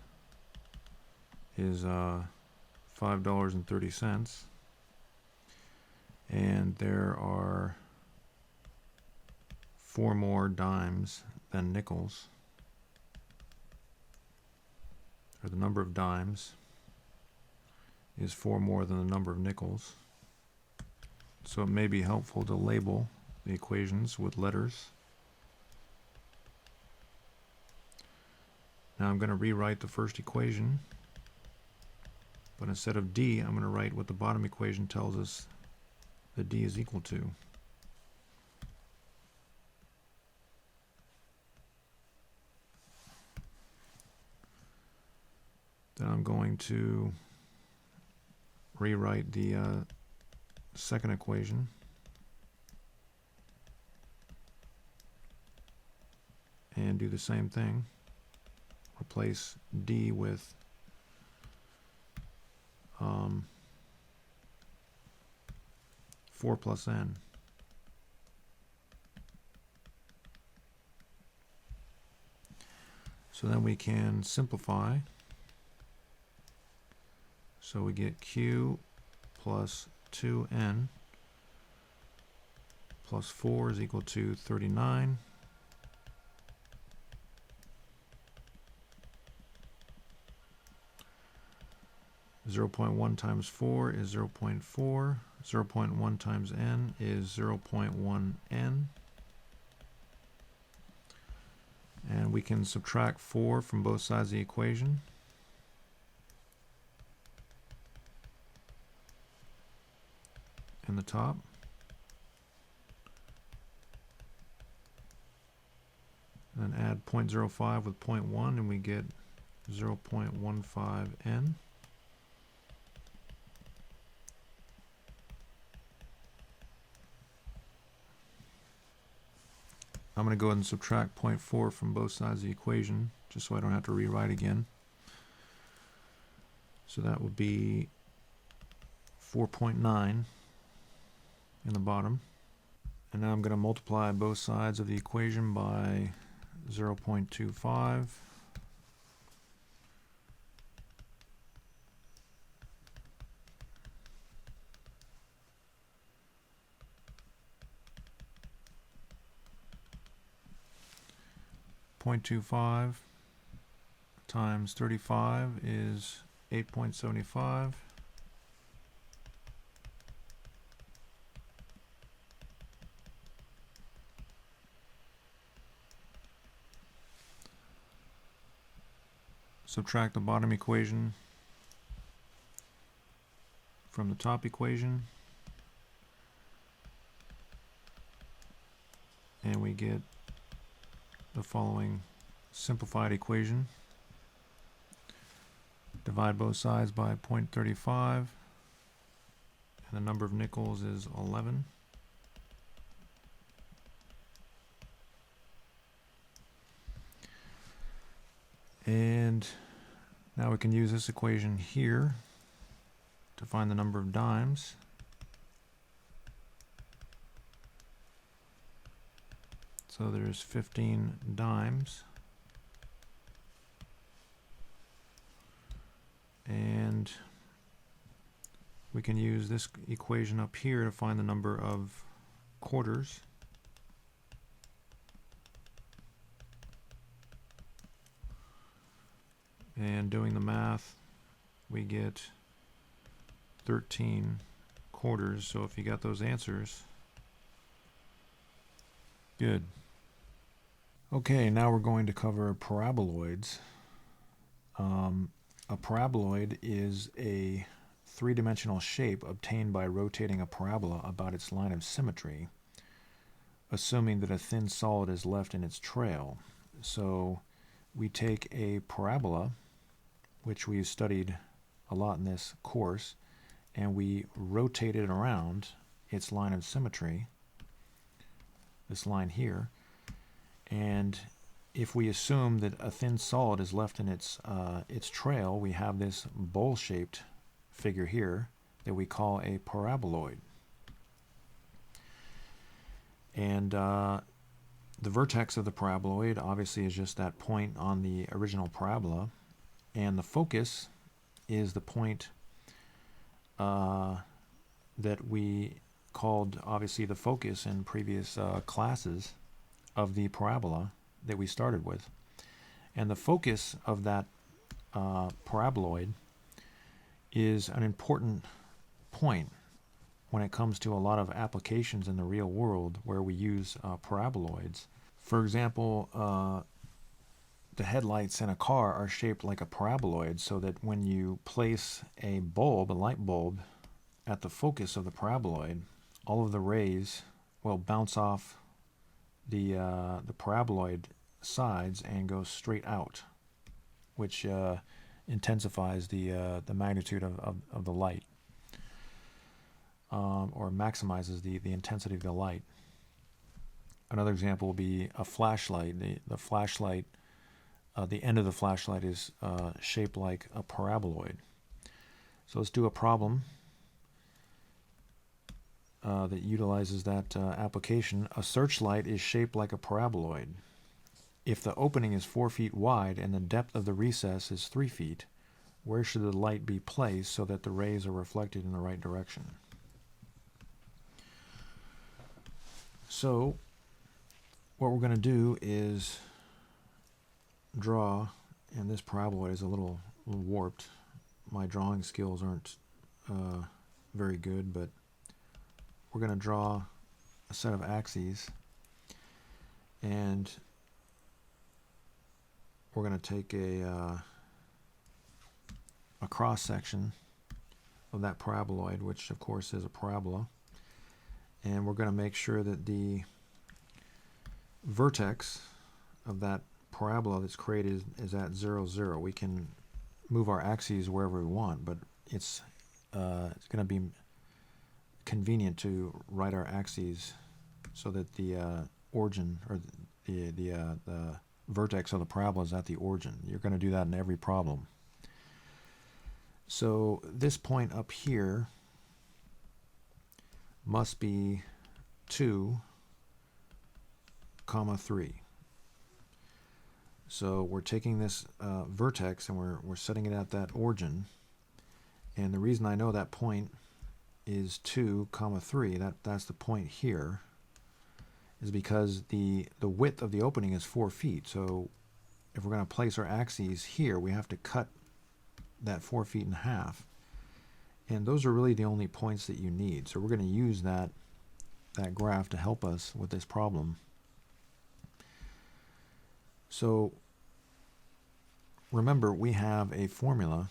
is $5.30, and there are 4 more dimes than nickels, or the number of dimes is 4 more than the number of nickels. So it may be helpful to label the equations with letters. Now I'm going to rewrite the first equation, but instead of D, I'm going to write what the bottom equation tells us that D is equal to. Then I'm going to rewrite the second equation. And do the same thing. Replace D with 4 plus n. So then we can simplify. So we get Q plus 2n plus 4 is equal to 39. Zero 0.1 times 4 is 0.4. 0.1 times n is 0.1 n. And we can subtract 4 from both sides of the equation. In the top. And then add 0.05 with 0.1 and we get 0.15 n. I'm going to go ahead and subtract 0.4 from both sides of the equation, just so I don't have to rewrite again. So that would be 4.9 in the bottom. And now I'm going to multiply both sides of the equation by 0.25. .25 times 35 is 8.75. Subtract the bottom equation from the top equation, and we get the following simplified equation. Divide both sides by 0.35, and the number of nickels is 11. And now we can use this equation here to find the number of dimes. So there's 15 dimes. And we can use this equation up here to find the number of quarters. And doing the math, we get 13 quarters. So if you got those answers, good. Okay, now we're going to cover paraboloids. A paraboloid is a three-dimensional shape obtained by rotating a parabola about its line of symmetry, assuming that a thin solid is left in its trail. So we take a parabola, which we've studied a lot in this course, and we rotate it around its line of symmetry, this line here. And if we assume that a thin solid is left in its trail, we have this bowl-shaped figure here that we call a paraboloid. And The vertex of the paraboloid obviously is just that point on the original parabola, and the focus is the point that we called obviously the focus in previous classes of the parabola that we started with. And the focus of that paraboloid is an important point when it comes to a lot of applications in the real world where we use paraboloids. For example, the headlights in a car are shaped like a paraboloid, so that when you place a bulb, a light bulb, at the focus of the paraboloid, all of the rays will bounce off the paraboloid sides and go straight out, which intensifies the magnitude of the light, or maximizes the intensity of the light. Another example will be a flashlight. The flashlight, the end of the flashlight is shaped like a paraboloid. So let's do a problem that utilizes that application. A searchlight is shaped like a paraboloid. If the opening is 4 feet wide and the depth of the recess is 3 feet, where should the light be placed so that the rays are reflected in the right direction? So what we're going to do is draw, and this paraboloid is a little warped. My drawing skills aren't very good, but we're going to draw a set of axes, and we're going to take a cross section of that paraboloid, which of course is a parabola, and we're going to make sure that the vertex of that parabola that's created is at 0, 0. We can move our axes wherever we want, but it's going to be convenient to write our axes so that the origin, or the vertex of the parabola is at the origin. You're going to do that in every problem. So this point up here must be 2, 3. So we're taking this vertex and we're setting it at that origin. And the reason I know that point is 2, 3, that's the point here, is because the width of the opening is 4 feet. So if we're going to place our axes here, we have to cut that 4 feet in half. And those are really the only points that you need. So we're going to use that graph to help us with this problem. So remember, we have a formula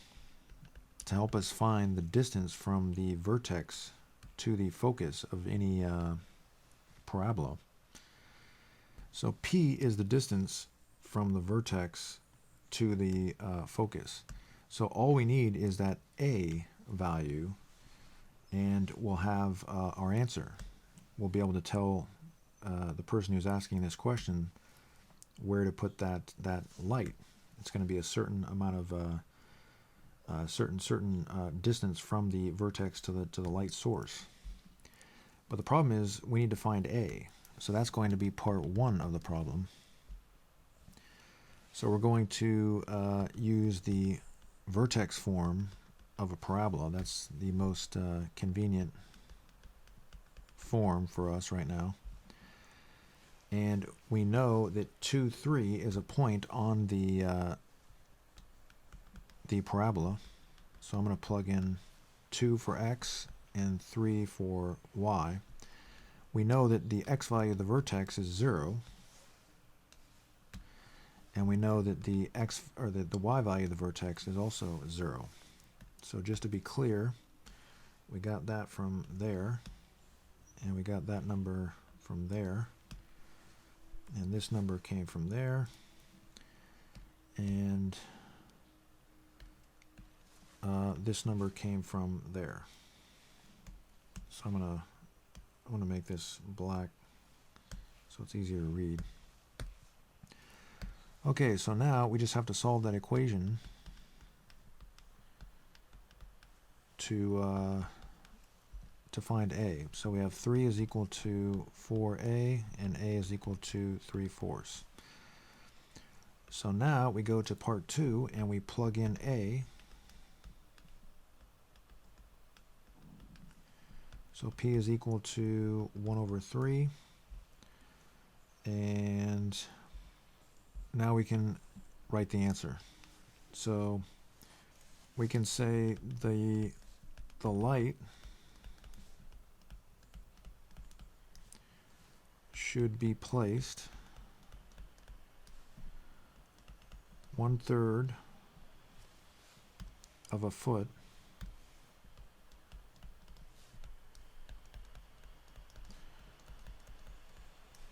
to help us find the distance from the vertex to the focus of any parabola. So P is the distance from the vertex to the focus. So all we need is that A value, and we'll have our answer. We'll be able to tell the person who's asking this question where to put that light. It's going to be a certain amount of certain distance from the vertex to the light source. But the problem is we need to find A. So that's going to be part 1 of the problem. So we're going to use the vertex form of a parabola. That's the most convenient form for us right now. And we know that 2, 3 is a point on the parabola. So I'm going to plug in 2 for x and 3 for y. We know that the x value of the vertex is 0, and we know that the y value of the vertex is also 0. So just to be clear, we got that from there, and we got that number from there, and this number came from there, and this number came from there. So I'm gonna make this black so it's easier to read. Okay, so now we just have to solve that equation to to find a. So we have 3 is equal to 4a, and a is equal to 3/4. So now we go to part 2 and we plug in a. So p is equal to 1/3. And now we can write the answer. So we can say the light should be placed 1/3 of a foot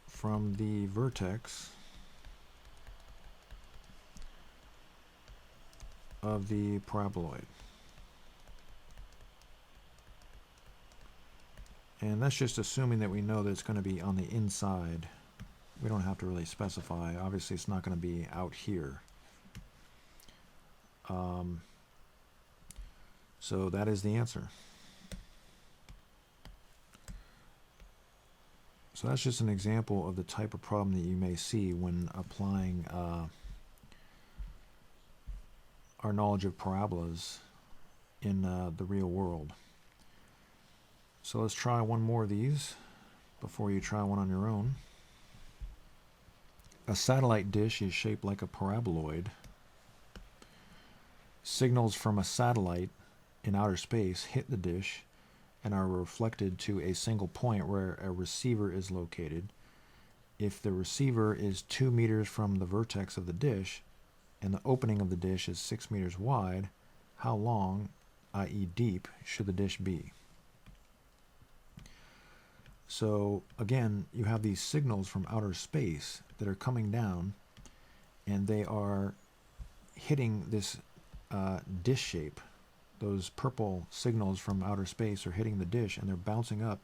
from the vertex of the paraboloid. And that's just assuming that we know that it's going to be on the inside. We don't have to really specify. Obviously, it's not going to be out here. So that is the answer. So that's just an example of the type of problem that you may see when applying our knowledge of parabolas in the real world. So let's try one more of these before you try one on your own. A satellite dish is shaped like a paraboloid. Signals from a satellite in outer space hit the dish and are reflected to a single point where a receiver is located. If the receiver is 2 meters from the vertex of the dish and the opening of the dish is 6 meters wide, how long, i.e. deep, should the dish be? So again, you have these signals from outer space that are coming down, and they are hitting this dish shape. Those purple signals from outer space are hitting the dish, and they're bouncing up,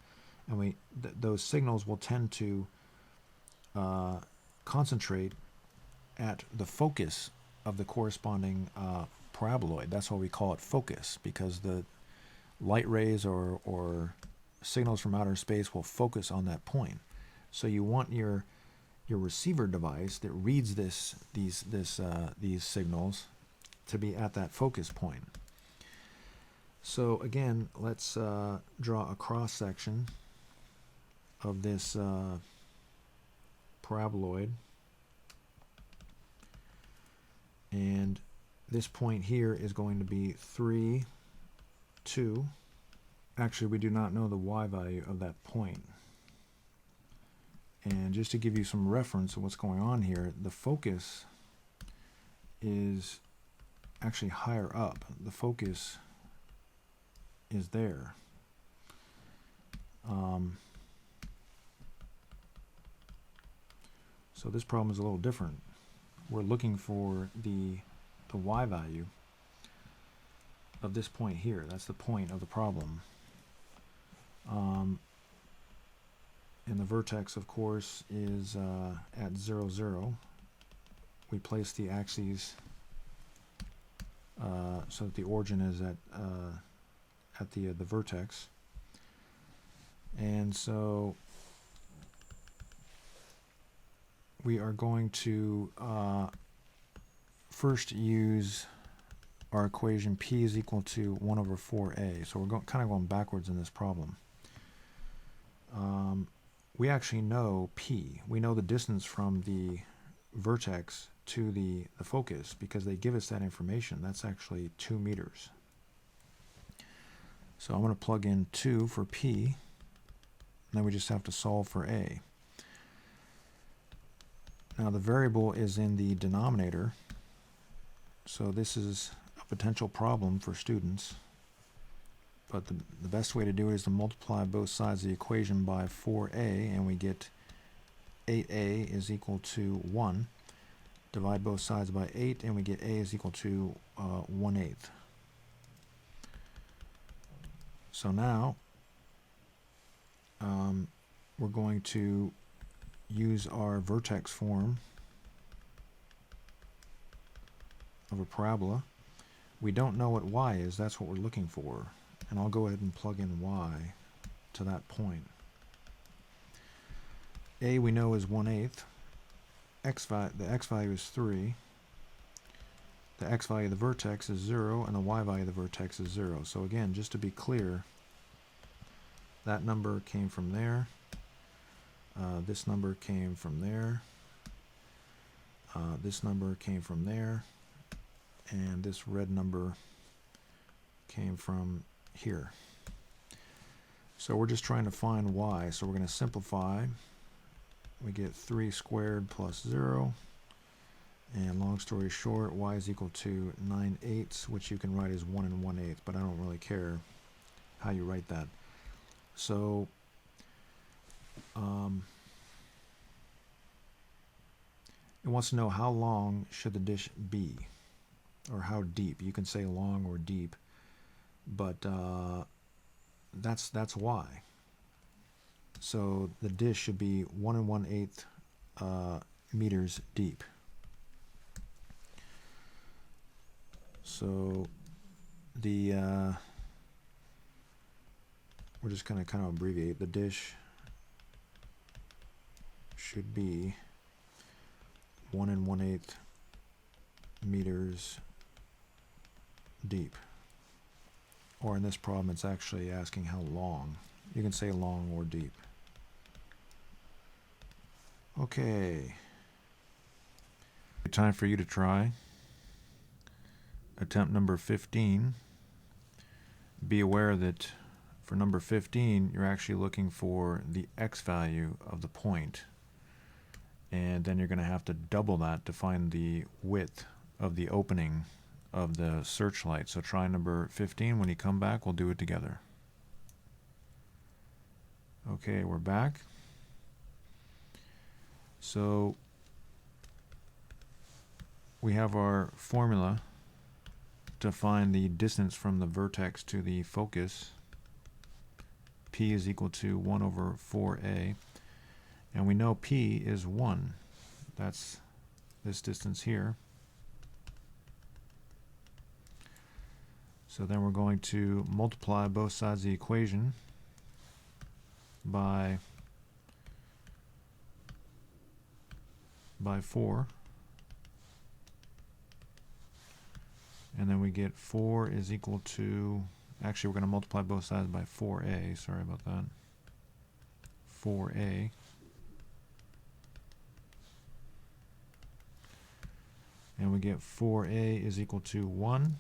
and those signals will tend to concentrate at the focus of the corresponding paraboloid. That's why we call it focus, because the light rays or signals from outer space will focus on that point. So you want your receiver device that reads these signals to be at that focus point. So again, let's draw a cross section of this paraboloid, and this point here is going to be 3, 2. Actually, we do not know the y value of that point. And just to give you some reference of what's going on here, the focus is actually higher up. The focus is there. So this problem is a little different. We're looking for the y value of this point here. That's the point of the problem. And the vertex, of course, is at 0, 0. We place the axes so that the origin is at the vertex. And so we are going to first use our equation p is equal to 1/4a. So we're kind of going backwards in this problem. We actually know p. We know the distance from the vertex to the focus because they give us that information. That's actually 2 meters. So I'm going to plug in 2 for p, and then we just have to solve for a. Now the variable is in the denominator, so this is a potential problem for students. But the best way to do it is to multiply both sides of the equation by 4a, and we get 8a is equal to 1. Divide both sides by 8, and we get a is equal to 1/8. So now we're going to use our vertex form of a parabola. We don't know what y is. That's what we're looking for. And I'll go ahead and plug in y. to that point. A we know is 1/8. The x value is 3. The x value of the vertex is 0, and the y value of the vertex is 0. So again, just to be clear, that number came from there. This number came from there. This number came from there. And this red number came from here. So we're just trying to find y. So we're going to simplify. We get 3 squared plus 0. And long story short, y is equal to 9/8, which you can write as 1 1/8, but I don't really care how you write that. So it wants to know how long should the dish be, or how deep. You can say long or deep, but that's y. So the dish should be 1 1/8 meters deep. So we're just going to kind of abbreviate. The dish should be 1 1/8 meters deep. Or in this problem, it's actually asking how long. You can say long or deep. Okay. Time for you to try. Attempt number 15. Be aware that for number 15, you're actually looking for the x value of the point. And then you're going to have to double that to find the width of the opening of the searchlight. So try number 15. When you come back, we'll do it together. Okay, we're back. So we have our formula to find the distance from the vertex to the focus. P is equal to 1 over 4a. And we know P is 1. That's this distance here. So then we're going to multiply both sides of the equation by 4. And then we get 4 is equal to, actually we're going to multiply both sides by 4a, sorry about that, 4a. And we get 4a is equal to 1.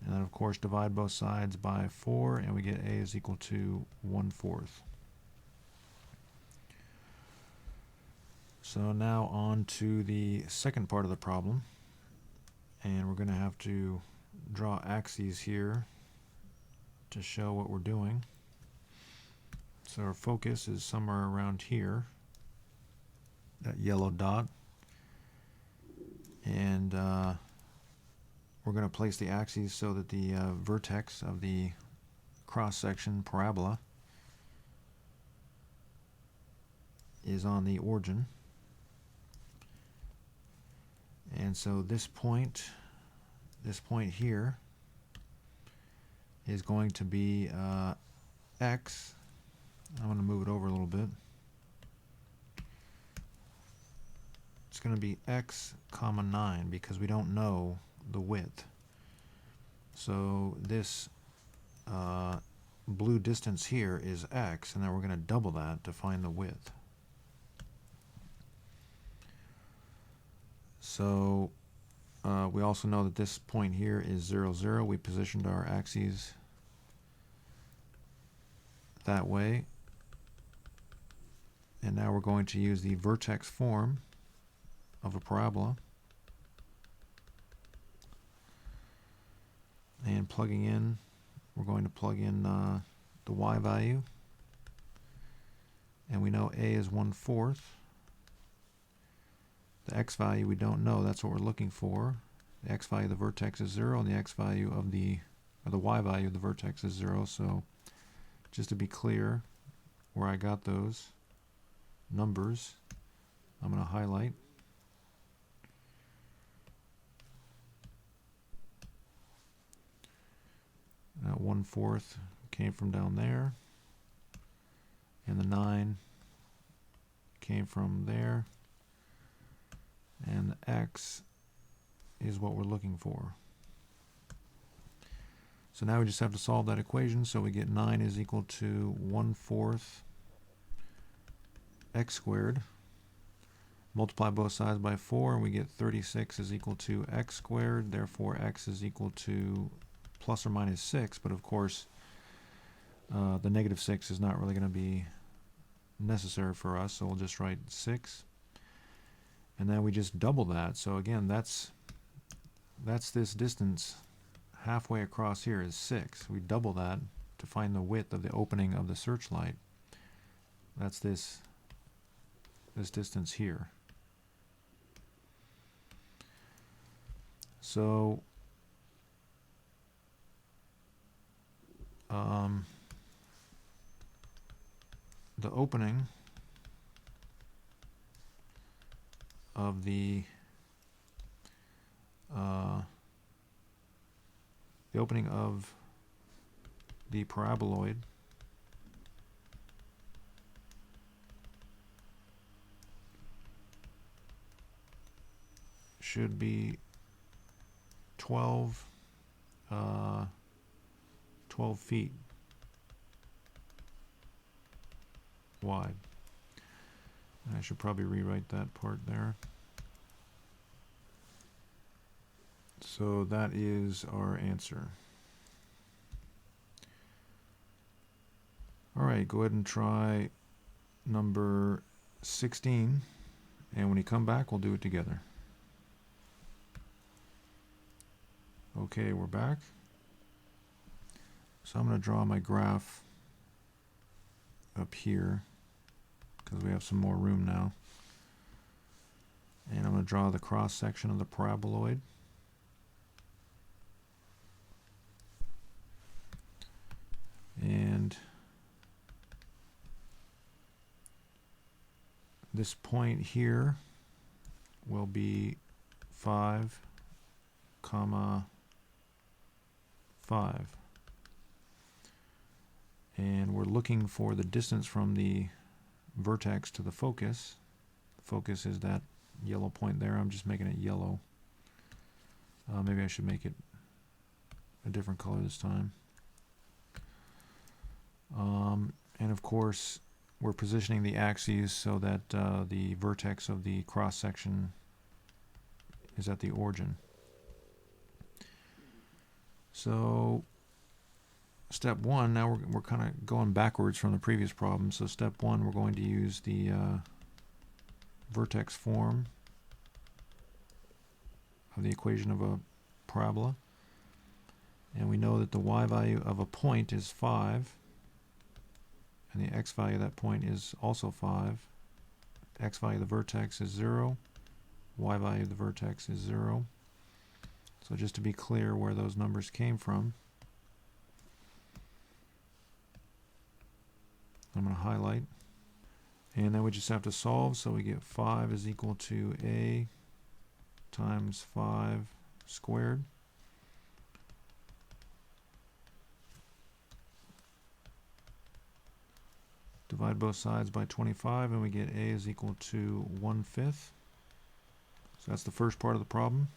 And then of course divide both sides by 4, and we get a is equal to 1/4. So now on to the second part of the problem. And we're going to have to draw axes here to show what we're doing. So our focus is somewhere around here, that yellow dot. And we're going to place the axes so that the vertex of the cross-section parabola is on the origin. And so this point here is going to be x. I'm going to move it over a little bit. It's going to be x comma 9 because we don't know the width. So this blue distance here is x, and then we're going to double that to find the width. So we also know that this point here is 0, 0. We positioned our axes that way. And now we're going to use the vertex form of a parabola. And plugging in, we're going to plug in the y value. And we know a is 1/4. The x value we don't know, that's what we're looking for. The x value of the vertex is 0, and the x value of the y value of the vertex is 0. So just to be clear where I got those numbers, I'm going to highlight. That 1/4 came from down there. and the 9 came from there, and the x is what we're looking for. So now we just have to solve that equation. So we get 9 is equal to 1/4 x squared. Multiply both sides by 4, and we get 36 is equal to x squared. Therefore, x is equal to plus or minus 6. But of course, the negative 6 is not really going to be necessary for us, so we'll just write 6. And then we just double that. So again, that's this distance halfway across here is 6. We double that to find the width of the opening of the searchlight. That's this distance here. So the opening of the paraboloid should be 12 feet wide. And I should probably rewrite that part there. So that is our answer. All right, go ahead and try number 16, and when you come back, we'll do it together. Okay, we're back. So I'm going to draw my graph up here because we have some more room now. And I'm going to draw the cross section of the paraboloid. And this point here will be 5, 5. And we're looking for the distance from the vertex to the focus. The focus is that yellow point there. I'm just making it yellow. Maybe I should make it a different color this time. And of course, we're positioning the axes so that the vertex of the cross section is at the origin. So step 1, now we're kind of going backwards from the previous problem. So step 1, we're going to use the vertex form of the equation of a parabola. And we know that the y value of a point is 5. And the x value of that point is also 5. X value of the vertex is 0. Y value of the vertex is 0. So just to be clear where those numbers came from, I'm going to highlight. And then we just have to solve. So we get 5 is equal to a times 5 squared. Divide both sides by 25, and we get a is equal to 1/5. So that's the first part of the problem.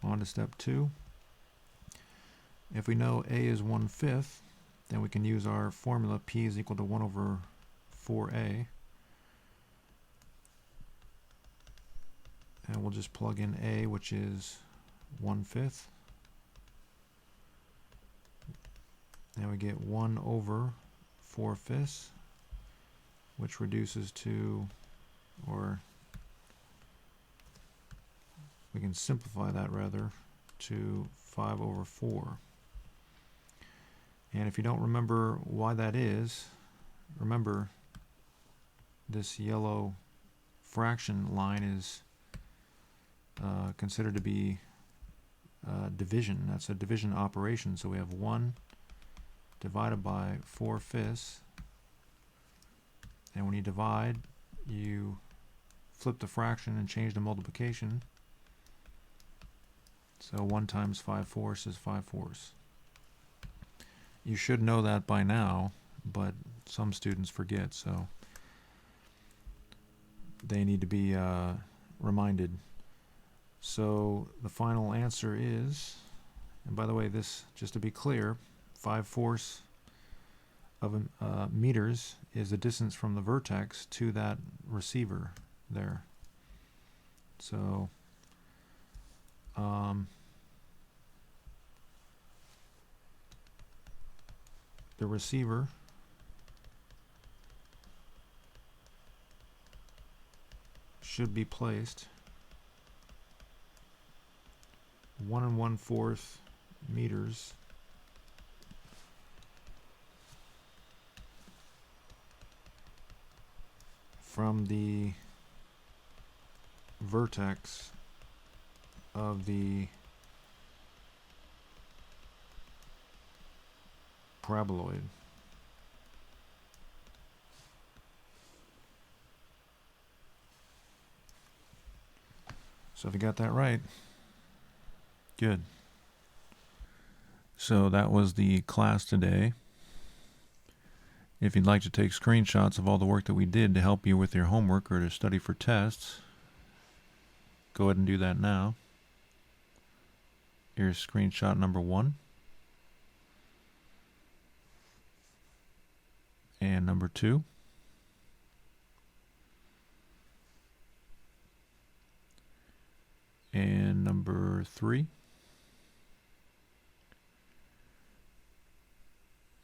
On to step 2. If we know a is 1/5, then we can use our formula p is equal to 1 over 4a. And we'll just plug in a, which is 1/5. And we get 1 over 4/5, which reduces to, or we can simplify that rather, to 5 over 4. And if you don't remember why that is, remember this yellow fraction line is considered to be division. That's a division operation. So we have 1 divided by 4/5, and when you divide, you flip the fraction and change the multiplication. So 1 times 5/4 is 5/4. You should know that by now, but some students forget, so they need to be reminded. So the final answer is, and by the way, this, just to be clear, 5/4 of meters is the distance from the vertex to that receiver there. So the receiver should be placed 1 1/4 meters from the vertex of the paraboloid. So if you got that right, good. So that was the class today. If you'd like to take screenshots of all the work that we did to help you with your homework or to study for tests, go ahead and do that now. Here's screenshot number 1. And number 2. And number 3.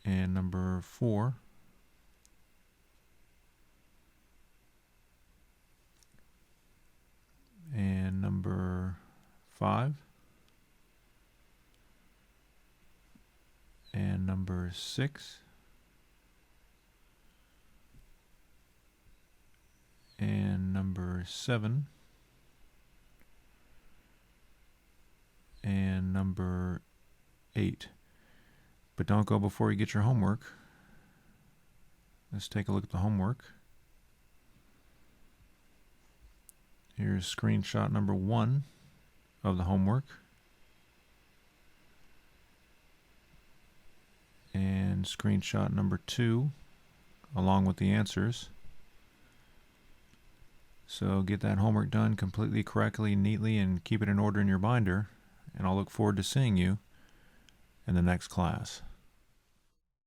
And number 4. And number 5. And number 6. And number 7. And number 8. But don't go before you get your homework. Let's take a look at the homework. Here's screenshot number 1 of the homework. And screenshot number 2 along with the answers. So get that homework done completely, correctly, neatly, and keep it in order in your binder. And I'll look forward to seeing you in the next class.